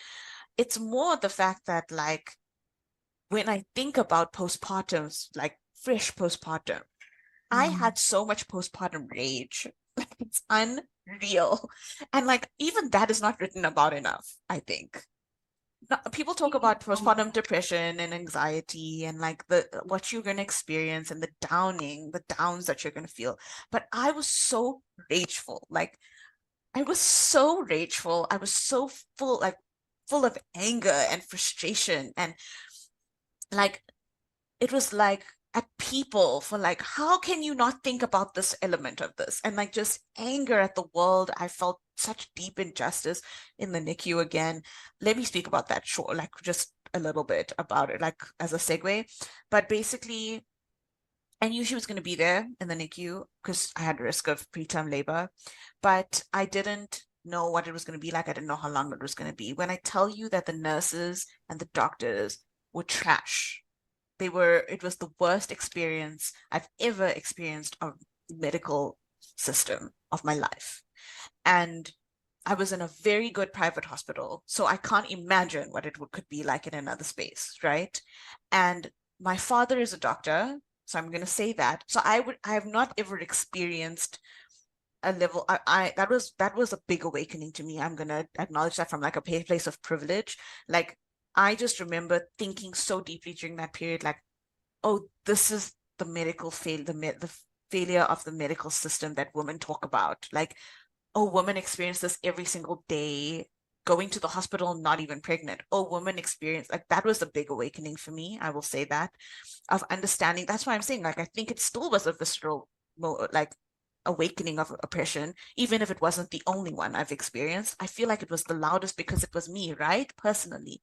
It's more the fact that like when I think about postpartums, like fresh postpartum, I Mm. had so much postpartum rage. Like it's unreal. And like even that is not written about enough, I think. People talk about postpartum depression and anxiety and like the what you're going to experience and the downs that you're going to feel. But I was so rageful. Like I was so rageful. I was so full of anger and frustration and like it was like at people for like, how can you not think about this element of this? And like just anger at the world. I felt such deep injustice in the NICU again. Let me speak about that short, like just a little bit about it, like as a segue. But basically, I knew she was going to be there in the NICU because I had a risk of preterm labor, but I didn't know what it was going to be like. I didn't know how long it was going to be. When I tell you that the nurses and the doctors were trash, it was the worst experience I've ever experienced of medical system of my life. And I was in a very good private hospital, so I can't imagine what could be like in another space, right? And my father is a doctor, so I'm going to say that. So I have not ever experienced a level. That was a big awakening to me. I'm going to acknowledge that from like a place of privilege. Like I just remember thinking so deeply during that period, like, oh, this is the the failure of the medical system that women talk about. Like, oh, women experience this every single day, going to the hospital, not even pregnant. Oh, women experience like that was a big awakening for me. I will say that of understanding. That's why I'm saying, like, I think it still was a visceral, like, awakening of oppression, even if it wasn't the only one I've experienced. I feel like it was the loudest because it was me, right? Personally.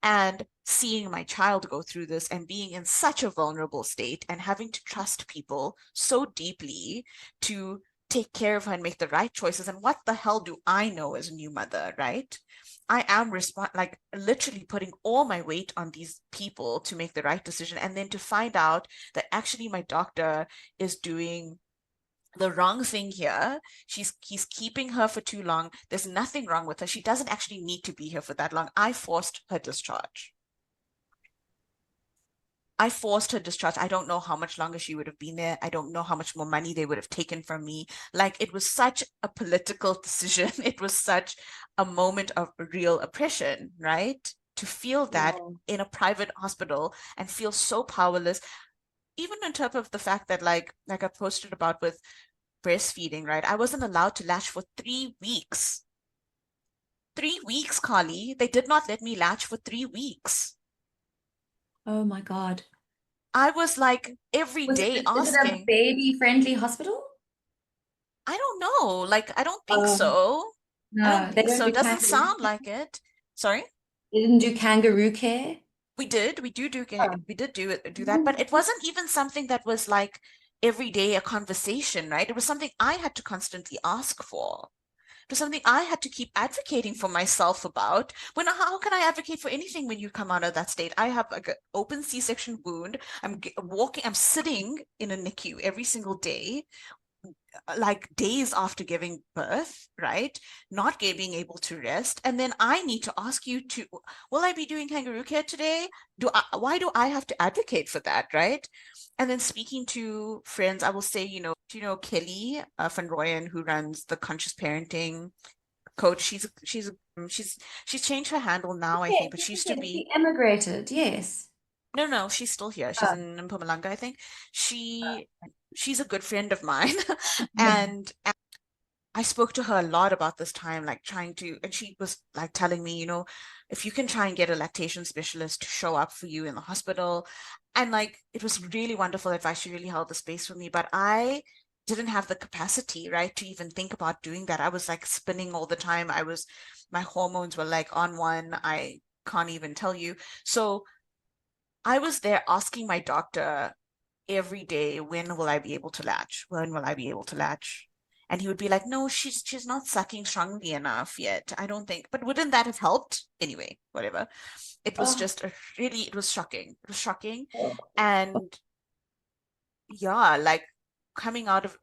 And seeing my child go through this and being in such a vulnerable state and having to trust people so deeply to take care of her and make the right choices. And what the hell do I know as a new mother, right? I am like literally putting all my weight on these people to make the right decision. And then to find out that actually my doctor is doing the wrong thing here. He's keeping her for too long. There's nothing wrong with her. She doesn't actually need to be here for that long. I forced her discharge. I forced her discharge. I don't know how much longer she would have been there. I don't know how much more money they would have taken from me. Like it was such a political decision. It was such a moment of real oppression, right? To feel that Wow. in a private hospital and feel so powerless, even on top of the fact that like I posted about with breastfeeding, right? I wasn't allowed to latch for 3 weeks. 3 weeks, Carly. They did not let me latch for 3 weeks. Oh my God. I was like every day Is it a asking, baby-friendly hospital? I don't know. Like, I don't think Oh, so. I don't no, they think don't so. do It doesn't kangaroo. sound like it. Sorry? They didn't do kangaroo care. Oh. We did do that, but it wasn't even something that was like every day a conversation, right? It was something I had to constantly ask for. To something I had to keep advocating for myself about. When how can I advocate for anything when you come out of that state? I have like an open C-section wound. I'm sitting in a NICU every single day, like days after giving birth, right? Not being able to rest. And then I need to ask you to, will I be doing kangaroo care today? Why do I have to advocate for that, right? And then speaking to friends, I will say, do you know Kelly Van Royen, who runs the Conscious Parenting Coach? She's changed her handle now, I think, Yes, but she yes, used to yes. be, She emigrated, yes. no, she's still here. She's Oh, in Mpumalanga, I think. She she's a good friend of mine. yeah. And I spoke to her a lot about this time, like trying to, and she was like telling me, if you can try and get a lactation specialist to show up for you in the hospital. And like, it was really wonderful advice. She really held the space for me, but I didn't have the capacity, right, to even think about doing that. I was like spinning all the time. My hormones were like on one. I can't even tell you. So I was there asking my doctor every day, when will I be able to latch? When will I be able to latch? And he would be like, no, she's not sucking strongly enough yet. I don't think. But wouldn't that have helped? Anyway, whatever. It was Oh, just it was shocking. It was shocking. oh. And yeah, like coming out of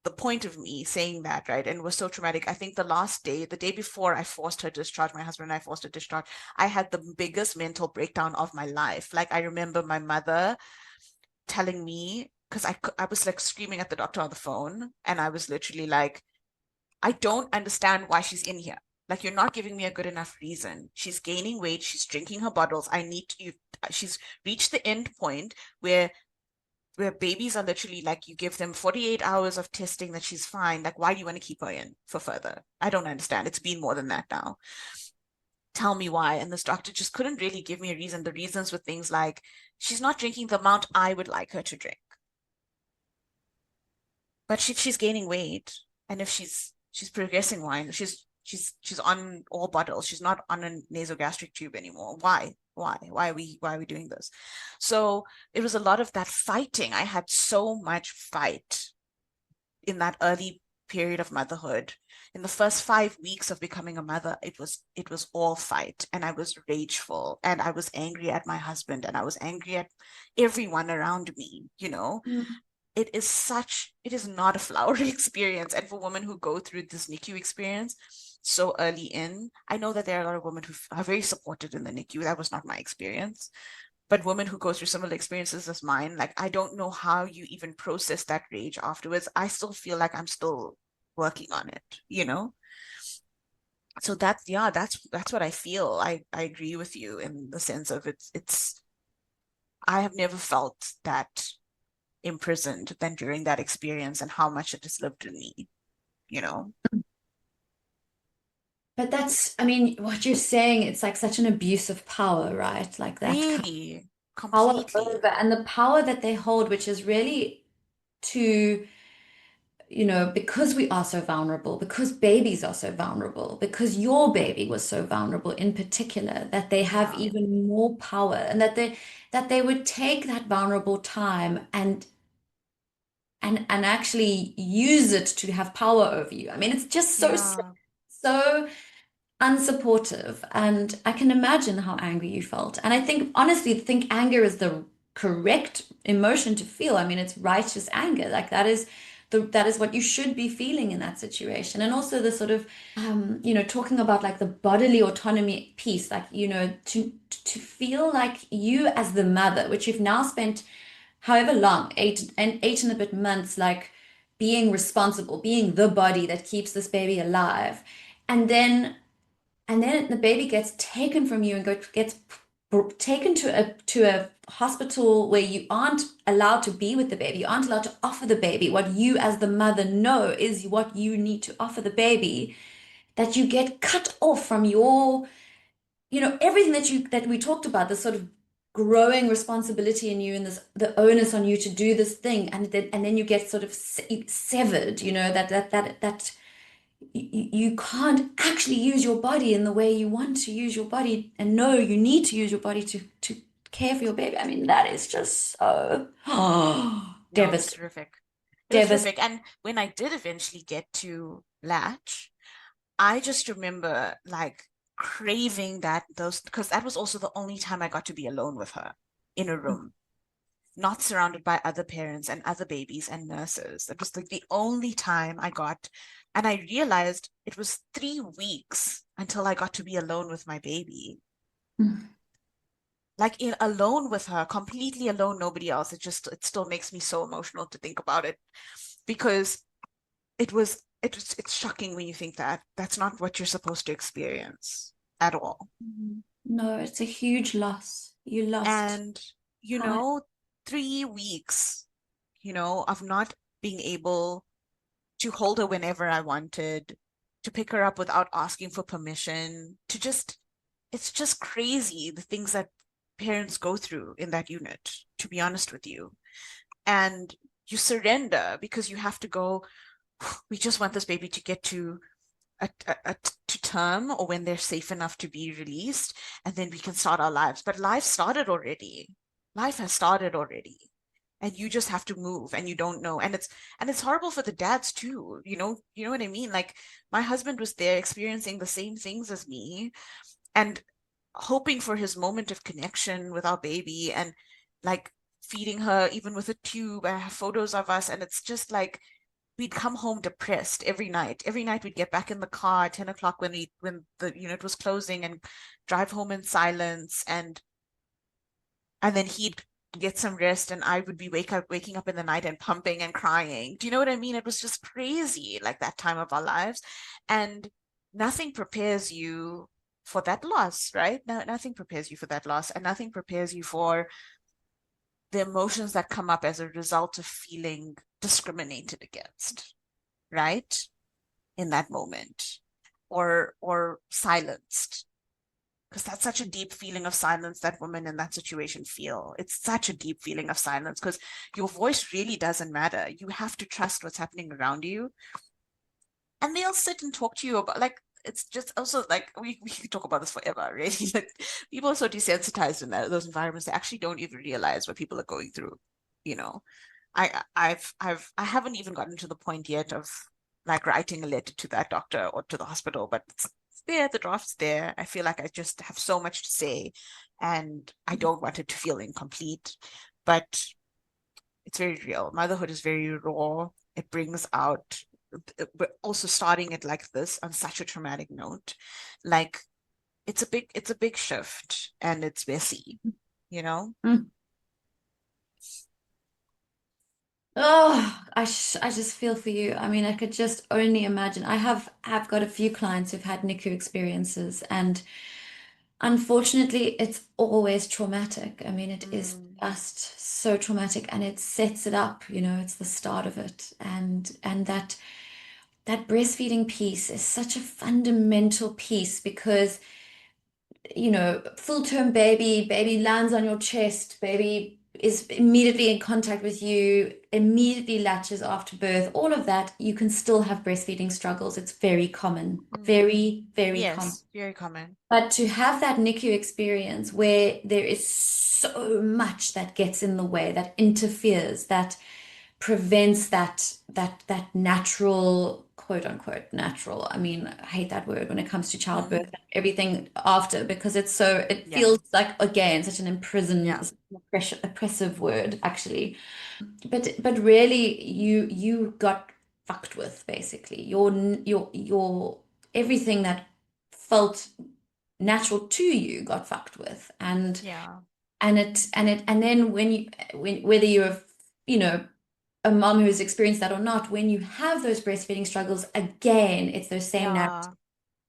the point of me saying that, right? And it was so traumatic. I think the day before I forced her discharge, my husband and I forced her discharge, I had the biggest mental breakdown of my life. Like I remember my mother telling me, because I was like screaming at the doctor on the phone, and I was literally like, I don't understand why she's in here. Like, you're not giving me a good enough reason. She's gaining weight. She's drinking her bottles. She's reached the end point where babies are literally like, you give them 48 hours of testing that she's fine. Like, why do you want to keep her in for further? I don't understand. It's been more than that now. Tell me why. And this doctor just couldn't really give me a reason. The reasons were things like, she's not drinking the amount I would like her to drink. But she's gaining weight, and if she's progressing wine, she's on all bottles. She's not on a nasogastric tube anymore. Why are we doing this? So it was a lot of that fighting. I had so much fight in that early period of motherhood. In the first 5 weeks of becoming a mother, it was all fight, and I was rageful, and I was angry at my husband, and I was angry at everyone around me, you know. Mm. It is not a flowery experience. And for women who go through this NICU experience so early in, I know that there are a lot of women who are very supported in the NICU. That was not my experience. But women who go through similar experiences as mine, like, I don't know how you even process that rage afterwards. I still feel like I'm still working on it, you know? So that's what I feel. I agree with you in the sense of it's I have never felt that imprisoned than during that experience, and how much it has lived in me, you know? But that's, I mean, what you're saying, it's like such an abuse of power, right? Like that kind Really, of power completely. over, and the power that they hold, which is really to, because we are so vulnerable, because babies are so vulnerable, because your baby was so vulnerable in particular, that they have Yeah, even more power, and that they would take that vulnerable time and actually use it to have power over you. I mean, it's just so sick, yeah, so unsupportive. And I can imagine how angry you felt. And I think, honestly, anger is the correct emotion to feel. I mean, it's righteous anger. Like that is what you should be feeling in that situation. And also the sort of, talking about like the bodily autonomy piece, like, to feel like you as the mother, which you've now spent however long, 8 and a bit months, like being responsible, being the body that keeps this baby alive. And then the baby gets taken from you and gets taken to a hospital where you aren't allowed to be with the baby. You aren't allowed to offer the baby what you as the mother know is what you need to offer the baby. That you get cut off from your, everything that we talked about, this sort of growing responsibility in you and this the onus on you to do this thing, and then you get sort of severed, that you can't actually use your body in the way you want to use your body, and no, you need to use your body to care for your baby. I mean, that is just so no, it was devastating. terrific. It was Devastating. terrific. And when I did eventually get to latch, I just remember like craving those, because that was also the only time I got to be alone with her in a room, not surrounded by other parents and other babies and nurses. That was like the only time I got, and I realized it was 3 weeks until I got to be alone with my baby. Like, in alone with her, completely alone, nobody else. It still makes me so emotional to think about it, because it's shocking when you think that that's not what you're supposed to experience at all. No, it's a huge loss. You lost And, time. 3 weeks, of not being able to hold her whenever I wanted, to pick her up without asking for permission, it's just crazy the things that parents go through in that unit, to be honest with you. And you surrender because you have to go, we just want this baby to get to term, or when they're safe enough to be released, and then we can start our lives. But life started already. Life has started already. And you just have to move, and you don't know. And it's horrible for the dads too. You know what I mean? Like, my husband was there experiencing the same things as me, and hoping for his moment of connection with our baby, and like feeding her even with a tube. I have photos of us, and it's just like we'd come home depressed every night. Every night we'd get back in the car at 10 o'clock when the unit was closing, and drive home in silence, and then he'd get some rest, and I would be waking up in the night and pumping and crying. Do you know what I mean? It was just crazy, like, that time of our lives. And nothing prepares you for that loss, right? No, nothing prepares you for that loss, and nothing prepares you for the emotions that come up as a result of feeling discriminated against, right? In that moment, or silenced. Because that's such a deep feeling of silence that women in that situation feel. It's such a deep feeling of silence because your voice really doesn't matter. You have to trust what's happening around you. And they'll sit and talk to you about, like, it's just also like we could talk about this forever, really. Like, people are so desensitized in those environments, they actually don't even realize what people are going through, you know. I haven't even gotten to the point yet of like writing a letter to that doctor or to the hospital, but it's there, the draft's there. I feel like I just have so much to say and I don't want it to feel incomplete. But it's very real. Motherhood is very raw. It brings out, but also starting it like this on such a traumatic note, like it's a big shift and it's messy, you know? Mm. Oh, I just feel for you. I mean, I could just only imagine. Have got a few clients who've had NICU experiences, and unfortunately, it's always traumatic. I mean, it is Mm, just so traumatic, and it sets it up, it's the start of it. And that breastfeeding piece is such a fundamental piece because full-term baby lands on your chest, baby is immediately in contact with you, immediately latches after birth, all of that, you can still have breastfeeding struggles. It's very common, mm. very, very common. Yes, very common. But to have that NICU experience where there is so much that gets in the way, that interferes, that prevents that natural, quote unquote natural. I mean, I hate that word when it comes to childbirth Mm, and everything after because it yeah, feels like again such an imprisoned, yeah, oppressive word actually. But really you got fucked with basically. Your everything that felt natural to you got fucked with yeah, and then when whether you're you know a mom who's experienced that or not, when you have those breastfeeding struggles, again, it's those same narratives. yeah.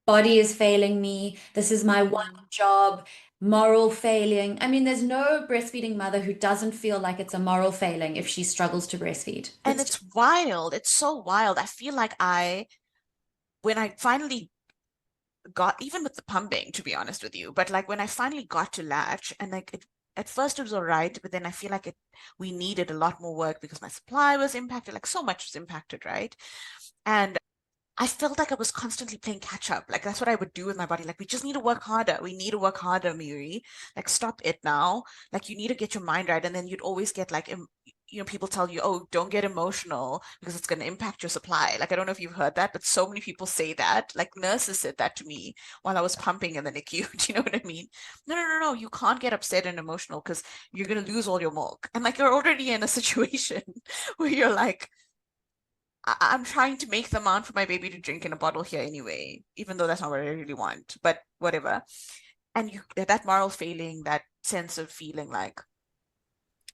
Body is failing me. This is my one Mm. job. Moral failing. I mean, there's no breastfeeding mother who doesn't feel like it's a moral failing if she struggles to breastfeed. And It's just, it's wild. It's so wild. I feel like when I finally got, even with the pumping, to be honest with you, but like when I finally got to latch and like at first it was all right, but then I feel like we needed a lot more work because my supply was impacted, like so much was impacted, right? And I felt like I was constantly playing catch up. Like that's what I would do with my body. Like we just need to work harder. We need to work harder, Miri. Like stop it now. Like you need to get your mind right. And then you'd always get like, people tell you, oh, don't get emotional because it's going to impact your supply. Like I don't know if you've heard that, but so many people say that. Like nurses said that to me while I was pumping in the NICU. Do you know what I mean? No, no, no, no. You can't get upset and emotional because you're going to lose all your milk. And like you're already in a situation where you're like, I'm trying to make the amount for my baby to drink in a bottle here anyway, even though that's not what I really want, but whatever. And that moral failing, that sense of feeling like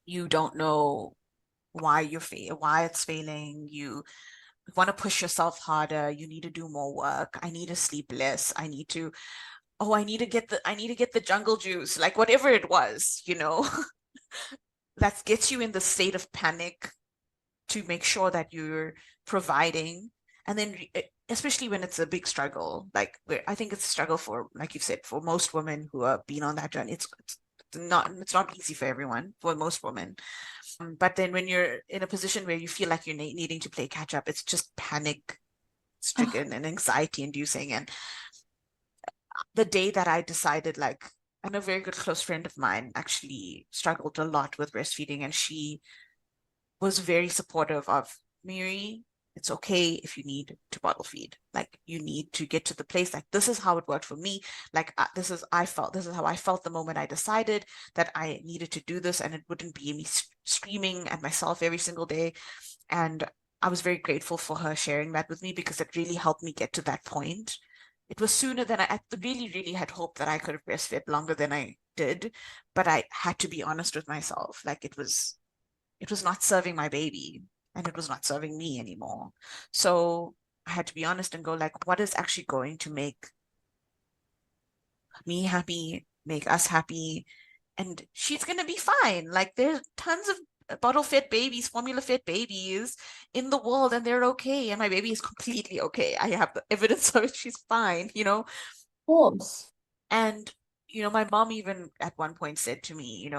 you don't know why it's failing. You want to push yourself harder. You need to do more work. I need to sleep less. I need to get the jungle juice, like whatever it was, that gets you in the state of panic to make sure that you're providing. And then, especially when it's a big struggle, like I think it's a struggle for, like you've said, for most women who have been on that journey. It's not easy for everyone, for most women. But then when you're in a position where you feel like you're needing to play catch up, it's just panic oh, stricken and anxiety inducing. And the day that I decided, like, and a very good close friend of mine actually struggled a lot with breastfeeding, and she was very supportive of Miri. It's okay if you need to bottle feed. Like you need to get to the place. Like this is how it worked for me. Like this is how I felt the moment I decided that I needed to do this, and it wouldn't be me screaming at myself every single day. And I was very grateful for her sharing that with me because it really helped me get to that point. It was sooner than I really, really had hoped that I could have breastfed longer than I did, but I had to be honest with myself. Like it was not serving my baby and it was not serving me anymore. So I had to be honest and go like, what is actually going to make me happy, make us happy, and she's gonna be fine. Like there's tons of bottle-fed babies, formula-fed babies in the world, and they're okay. And my baby is completely okay. I have the evidence of it. She's fine, you know. course. And my mom even at one point said to me,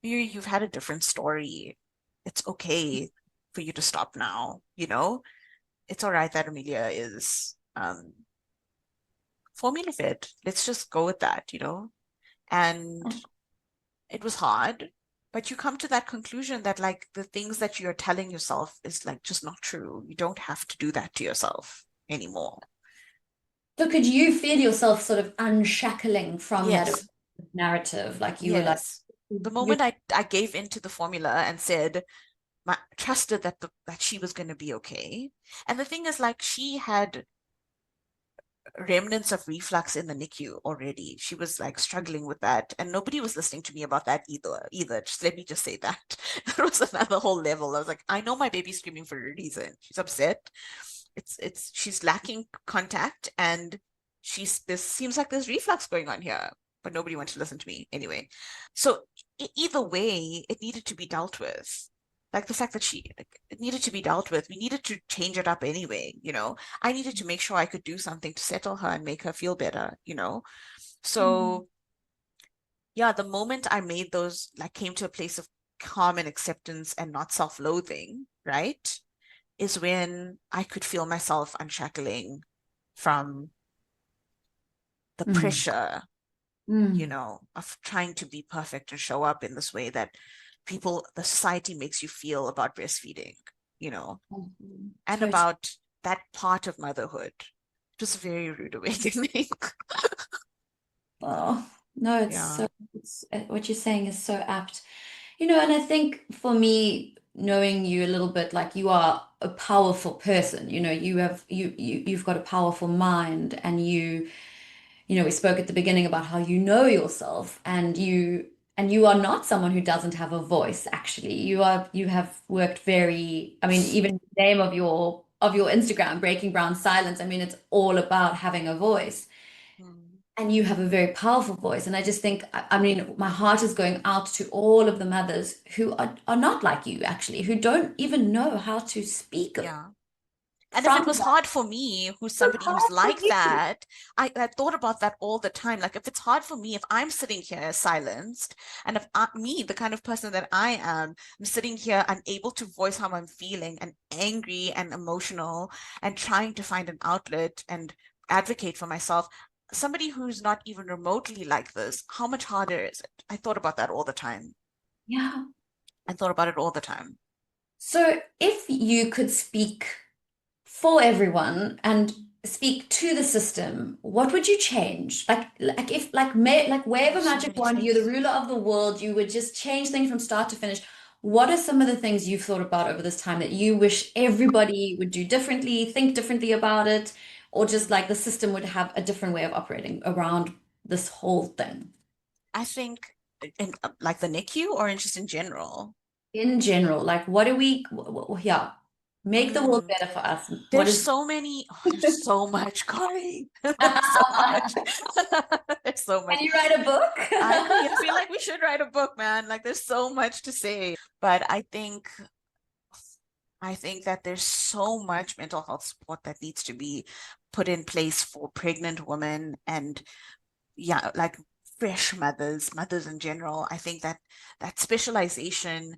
you've had a different story. It's okay for you to stop now, It's all right that Amelia is formula fed. Let's just go with that. And it was hard, but you come to that conclusion that like the things that you're telling yourself is like just not true. You don't have to do that to yourself anymore. So could you feel yourself sort of unshackling from that Yes, narrative? Like you were like, yes. The you, moment I gave into the formula and said, trusted that she was going to be okay. And the thing is, like, she had remnants of reflux in the NICU already. She was like struggling with that, and nobody was listening to me about that either. Just let me just say that. That was another whole level. I was like, I know my baby's screaming for a reason. She's upset. She's lacking contact, and this seems like there's reflux going on here, but nobody wanted to listen to me anyway. So either way, it needed to be dealt with. Like the fact that it needed to be dealt with. We needed to change it up anyway. I needed to make sure I could do something to settle her and make her feel better. Mm. So yeah, the moment I made those, like came to a place of calm and acceptance and not self-loathing, right? Is when I could feel myself unshackling from the Mm. pressure, Mm. of trying to be perfect and show up in this way that the society makes you feel about breastfeeding, you know, and Totally. about that part of motherhood. It was a very rude awakening. Oh, no, Yeah. what you're saying is so apt. And I think for me, knowing you a little bit, like you are a powerful person, you've got a powerful mind, and we spoke at the beginning about how you know yourself, and you are not someone who doesn't have a voice, actually. You have worked I mean, even the name of your Instagram, Breaking Brown Silence, I mean, it's all about having a voice. Mm. And you have a very powerful voice. And I just think, I mean, my heart is going out to all of the mothers who are not like you, actually, who don't even know how to speak Yeah. And if from it was that. hard for me, who's It's somebody who's hard for like you. that, I thought about that all the time. Like, if it's hard for me, if I'm sitting here silenced, and if me, the kind of person that I am, I'm sitting here unable to voice how I'm feeling and angry and emotional and trying to find an outlet and advocate for myself, somebody who's not even remotely like this, how much harder is it? I thought about that all the time. Yeah. I thought about it all the time. So if you could speak for everyone and speak to the system, what would you change? Like if like wave Oh, a so magic many wand, you're the things. ruler of the world, you would just change things from start to finish. What are some of the things you've thought about over this time that you wish everybody would do differently, think differently about it, or just like the system would have a different way of operating around this whole thing? I think in like the NICU or in just in general. In general, like what do we, yeah, make the world Mm, better for us. What there's is so many, there's so much, Corey. There's so much. There's so much. Can you write a I book? feel like we should write a book, man. Like there's so much to say. But I think that there's so much mental health support that needs to be put in place for pregnant women and yeah, like fresh mothers in general. I think that that specialization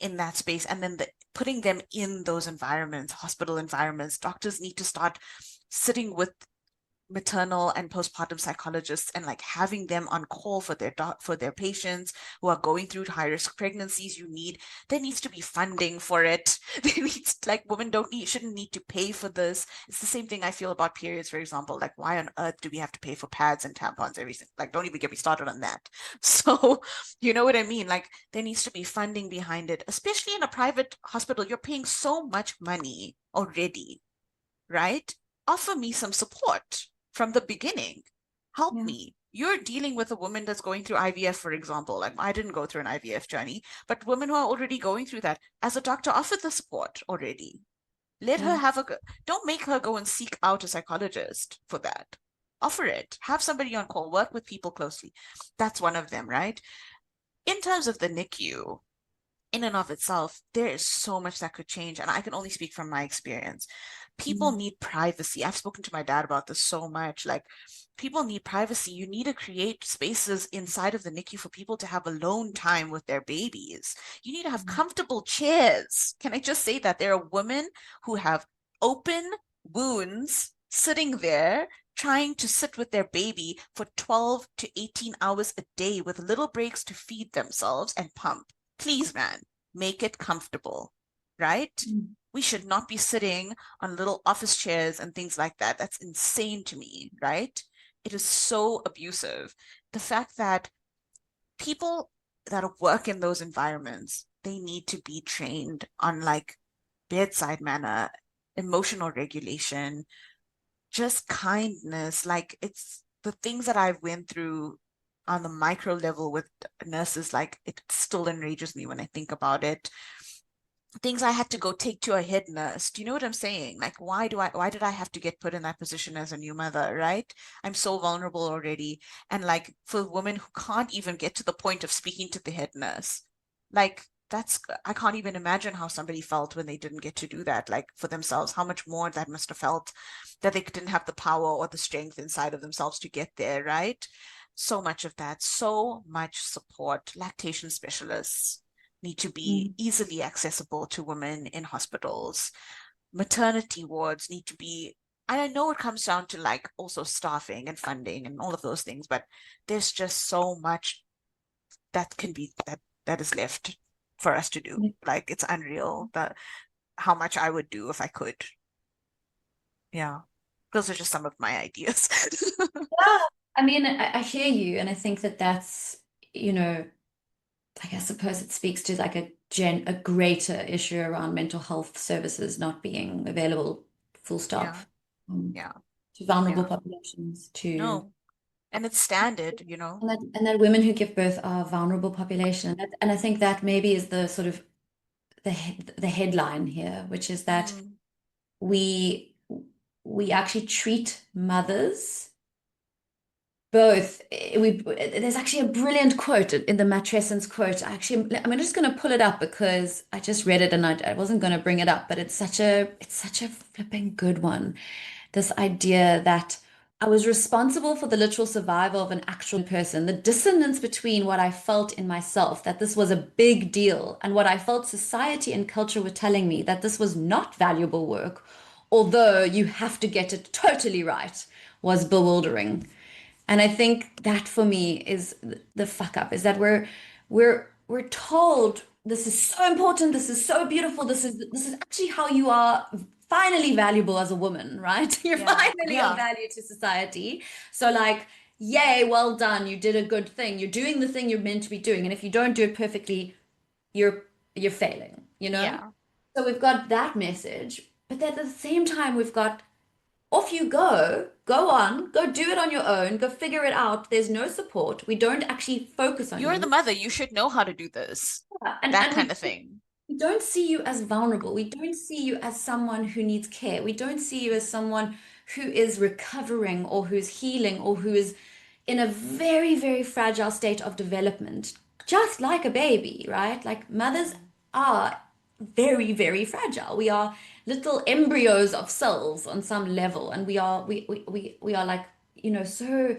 in that space and then putting them in those environments, hospital environments, doctors need to start sitting with maternal and postpartum psychologists and like having them on call for their patients who are going through high risk pregnancies. There needs to be funding for it. There needs like women don't need shouldn't need to pay for this. It's the same thing I feel about periods, for example. Like why on earth do we have to pay for pads and tampons, everything? Like don't even get me started on that. So you know what I mean? Like there needs to be funding behind it, especially in a private hospital. You're paying so much money already, right? Offer me some support from the beginning. Help Yeah. me. You're dealing with a woman that's going through IVF, for example. Like I didn't go through an IVF journey, but women who are already going through that, as a doctor, offer the support already. Let her Yeah. have don't make her go and seek out a psychologist for that. Offer it. Have somebody on call. Work with people closely. That's one of them, right? In terms of the NICU, in and of itself, there is so much that could change. And I can only speak from my experience. People Mm. need privacy. I've spoken to my dad about this so much. Like, people need privacy. You need to create spaces inside of the NICU for people to have alone time with their babies. You need to have comfortable chairs. Can I just say that there are women who have open wounds sitting there trying to sit with their baby for 12 to 18 hours a day with little breaks to feed themselves and pump. Please, man, make it comfortable, right? Mm. We should not be sitting on little office chairs and things like that. That's insane to me, right? It is so abusive. The fact that people that work in those environments, they need to be trained on like bedside manner, emotional regulation, just kindness. Like, it's the things that I've went through on the micro level with nurses, like it still enrages me when I think about it. Things I had to go take to a head nurse. Do you know what I'm saying? Like, why did I have to get put in that position as a new mother, right? I'm so vulnerable already. And like, for women who can't even get to the point of speaking to the head nurse, like, I can't even imagine how somebody felt when they didn't get to do that, like for themselves, how much more that must have felt that they didn't have the power or the strength inside of themselves to get there, right? So much of that, so much support. Lactation specialists need to be Mm. easily accessible to women in hospitals. Maternity wards need to be, and I know it comes down to like also staffing and funding and all of those things, but there's just so much that can be that is left for us to do. Like, it's unreal that how much I would do if I could. Yeah. Those are just some of my ideas. Yeah. I mean, I hear you, and I think that that's, you know, like I suppose it speaks to like a greater issue around mental health services not being available, full stop, Yeah. um, Yeah. to vulnerable Yeah. populations, to No. And it's standard, and that women who give birth are vulnerable population. And I think that maybe is the sort of the headline here, which is that Mm, we we actually treat mothers both. There's actually a brilliant quote in the Matrescence quote. I'm just going to pull it up because I just read it and I wasn't going to bring it up, but it's such a flipping good one. This idea that I was responsible for the literal survival of an actual person, the dissonance between what I felt in myself, that this was a big deal, and what I felt society and culture were telling me, that this was not valuable work, although you have to get it totally right, was bewildering. And I think that for me is the fuck up, is that we're told this is so important, this is so beautiful, this is actually how you are finally valuable as a woman, right? You're yeah. finally of Yeah. value to society. So like, yay, well done, you did a good thing. You're doing the thing you're meant to be doing. And if you don't do it perfectly, you're failing, you know? Yeah. So we've got that message, but then at the same time we've got off you go. Go on, go do it on your own, go figure it out. There's no support. We don't actually focus on You're the you. mother. You should know how to do this. And That and kind of thing. we don't see you as vulnerable. We don't see you as someone who needs care. We don't see you as someone who is recovering or who's healing or who is in a very, very fragile state of development, just like a baby, right? Like mothers Mm. are very, very fragile. We are little embryos of cells on some level, and we are like, so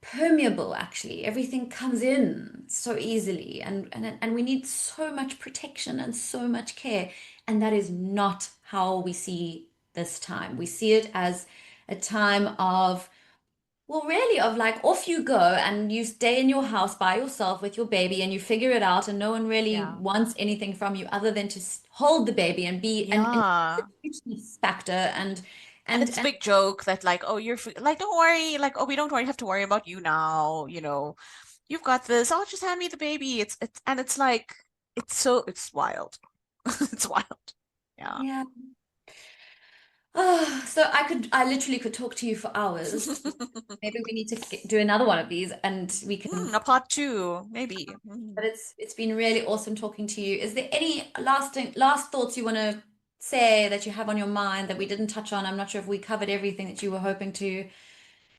permeable actually. Everything comes in so easily, and we need so much protection and so much care. And that is not how we see this time. We see it as a time of, well, really, of like off you go and you stay in your house by yourself with your baby and you figure it out, and no one really Yeah. wants anything from you other than to hold the baby and be an Yeah. richness factor And and it's a and big joke that like, oh, you're free. Like, don't worry. Like, oh, we don't worry, have to worry about you now. You've got this. Oh, just hand me the baby. It's like, it's wild. It's wild. Yeah. yeah. Oh, so I literally could talk to you for hours. Maybe we need to do another one of these and we can, A part two, maybe. Mm. but it's been really awesome talking to you. Is there any last thoughts you want to say that you have on your mind that we didn't touch on? I'm not sure if we covered everything that you were hoping to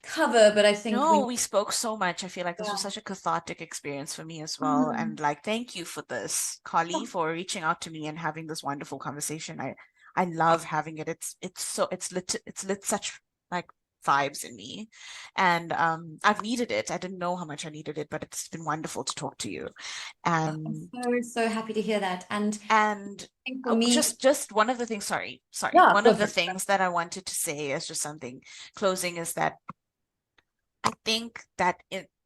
cover, but I think No, we, we spoke so much. I feel like this was yeah. such a cathartic experience for me as well. Mm. And like, thank you for this, Carly, Oh, for reaching out to me and having this wonderful conversation. I love having it. It's lit such like vibes in me. And I've needed it. I didn't know how much I needed it, but it's been wonderful to talk to you. I'm And so happy to hear that. And I and think for me, just one of the things, sorry. yeah, One go of the for it. things that I wanted to say as just something closing is that I think that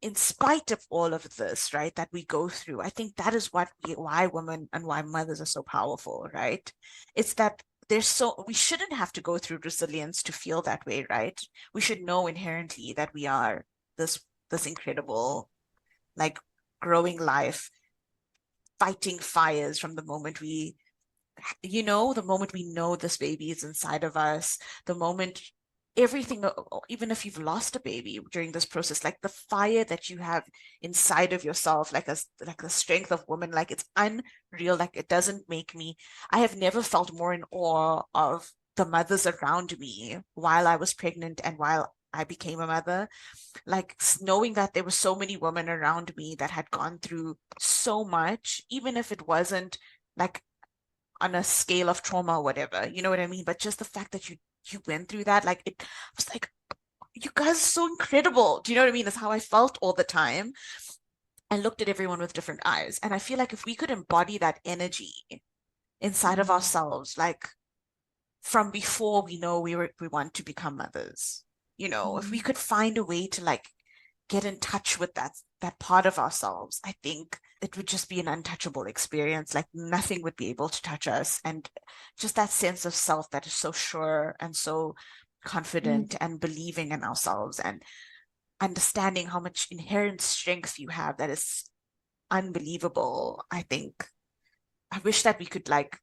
in spite of all of this, right, that we go through, I think that is why women and why mothers are so powerful, right? It's that we shouldn't have to go through resilience to feel that way, right? We should know inherently that we are this this incredible, like growing life, fighting fires from the moment the moment we know this baby is inside of us, the moment everything, even if you've lost a baby during this process, like the fire that you have inside of yourself, like the strength of woman, like it's unreal. Like it doesn't make me, I have never felt more in awe of the mothers around me while I was pregnant and while I became a mother, like knowing that there were so many women around me that had gone through so much, even if it wasn't like on a scale of trauma or whatever, you know what I mean? But just the fact that you went through that, like it was like, you guys are so incredible. Do you know what I mean? That's how I felt all the time. I looked at everyone with different eyes. And I feel like if we could embody that energy inside of Mm, ourselves, like from before we know we want to become mothers, if we mm, could find a way to like get in touch with that part of ourselves, I think it would just be an untouchable experience. Like nothing would be able to touch us. And just that sense of self that is so sure and so mm, confident and believing in ourselves and understanding how much inherent strength you have that is unbelievable. I think I wish that we could like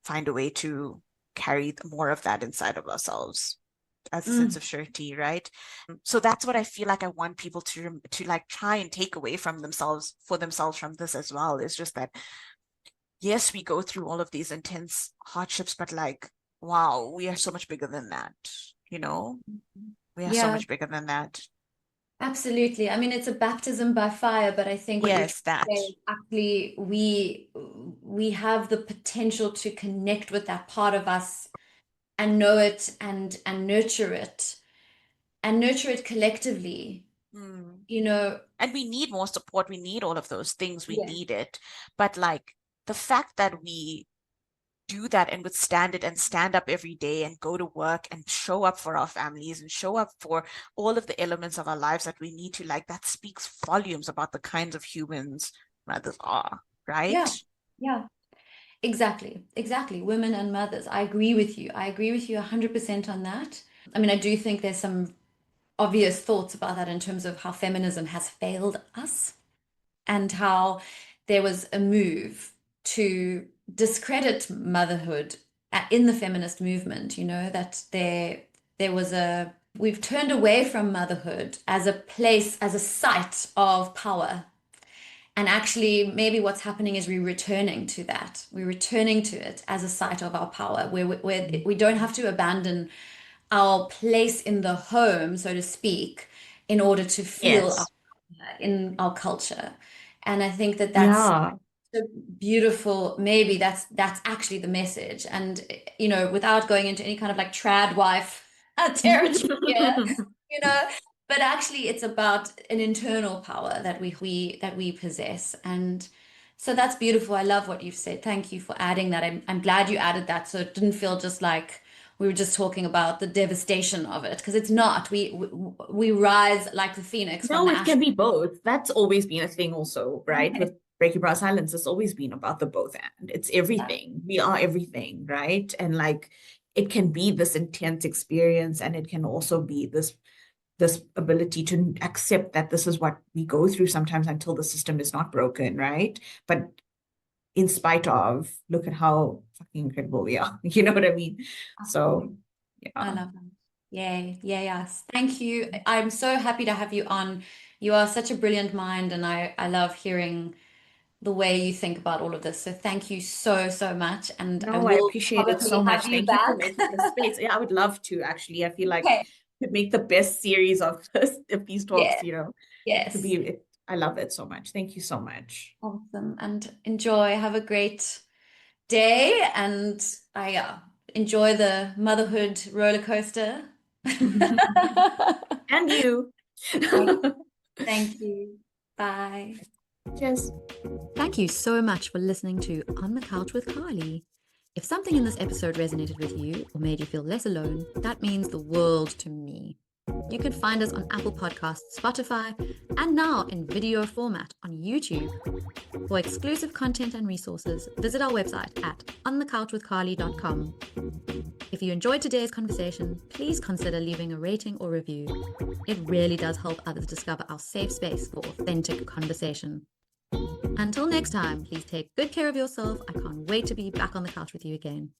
find a way to carry more of that inside of ourselves as a sense mm, of surety, right? So that's what I feel like I want people to like try and take away from themselves from this as well. Is just that yes, we go through all of these intense hardships, but like, wow, we are so much bigger than that, you know? We are so yeah, much bigger than that. absolutely. I mean, it's a baptism by fire, but I think what you're trying Yes, to say that. is actually we have the potential to connect with that part of us and know it and nurture it collectively. Mm. You know, And we need more support. We need all of those things. We yeah. need it. But like the fact that we do that and withstand it and stand up every day and go to work and show up for our families and show up for all of the elements of our lives that we need to, like, that speaks volumes about the kinds of humans mothers are, Yeah. right? Yeah. Exactly. Exactly. Women and mothers. I agree with you. I agree with you 100% on that. I mean, I do think there's some obvious thoughts about that in terms of how feminism has failed us and how there was a move to discredit motherhood in the feminist movement, that there was we've turned away from motherhood as a place, as a site of power. And actually, maybe what's happening is we're returning to that. We're returning to it as a site of our power, where we don't have to abandon our place in the home, so to speak, in order to feel Yes. in our culture. And I think that that's Yeah. so beautiful. Maybe that's actually the message. And without going into any kind of like trad wife territory here, you know, but actually it's about an internal power that we possess. And so that's beautiful. I love what you've said. Thank you for adding that. I'm glad you added that, so it didn't feel just like we were just talking about the devastation of it, because it's not. We rise like the phoenix from No, the it ash. can be both. That's always been a thing also, right? With Breaking Brass Islands, it's always been about the both and. It's everything. We are everything, right? And like it can be this intense experience and it can also be this ability to accept that this is what we go through sometimes until the system is not broken, right? But in spite of, look at how fucking incredible we are. You know what I mean? Absolutely. So I yeah. love that. Yay. Yeah, yes. Thank you. I'm so happy to have you on. You are such a brilliant mind, and I love hearing the way you think about all of this. So thank you so, so much. And I No, I will appreciate it probably so have much. you Thank you for back. making the space. Yeah, I would love to actually. I feel like Okay. could make the best series of this if these talks, Yeah. you know. It could Yes. be it, I love it so much. Thank you so much. Awesome. And enjoy. Have a great day. And I enjoy the motherhood roller coaster. And you. Thank you. Bye. Cheers. Thank you so much for listening to On the Couch with Carly. If something in this episode resonated with you or made you feel less alone, that means the world to me. You can find us on Apple Podcasts, Spotify, and now in video format on YouTube. For exclusive content and resources, visit our website at onthecouchwithcarly.com. If you enjoyed today's conversation, please consider leaving a rating or review. It really does help others discover our safe space for authentic conversation. Until next time, please take good care of yourself. I can't wait to be back on the couch with you again.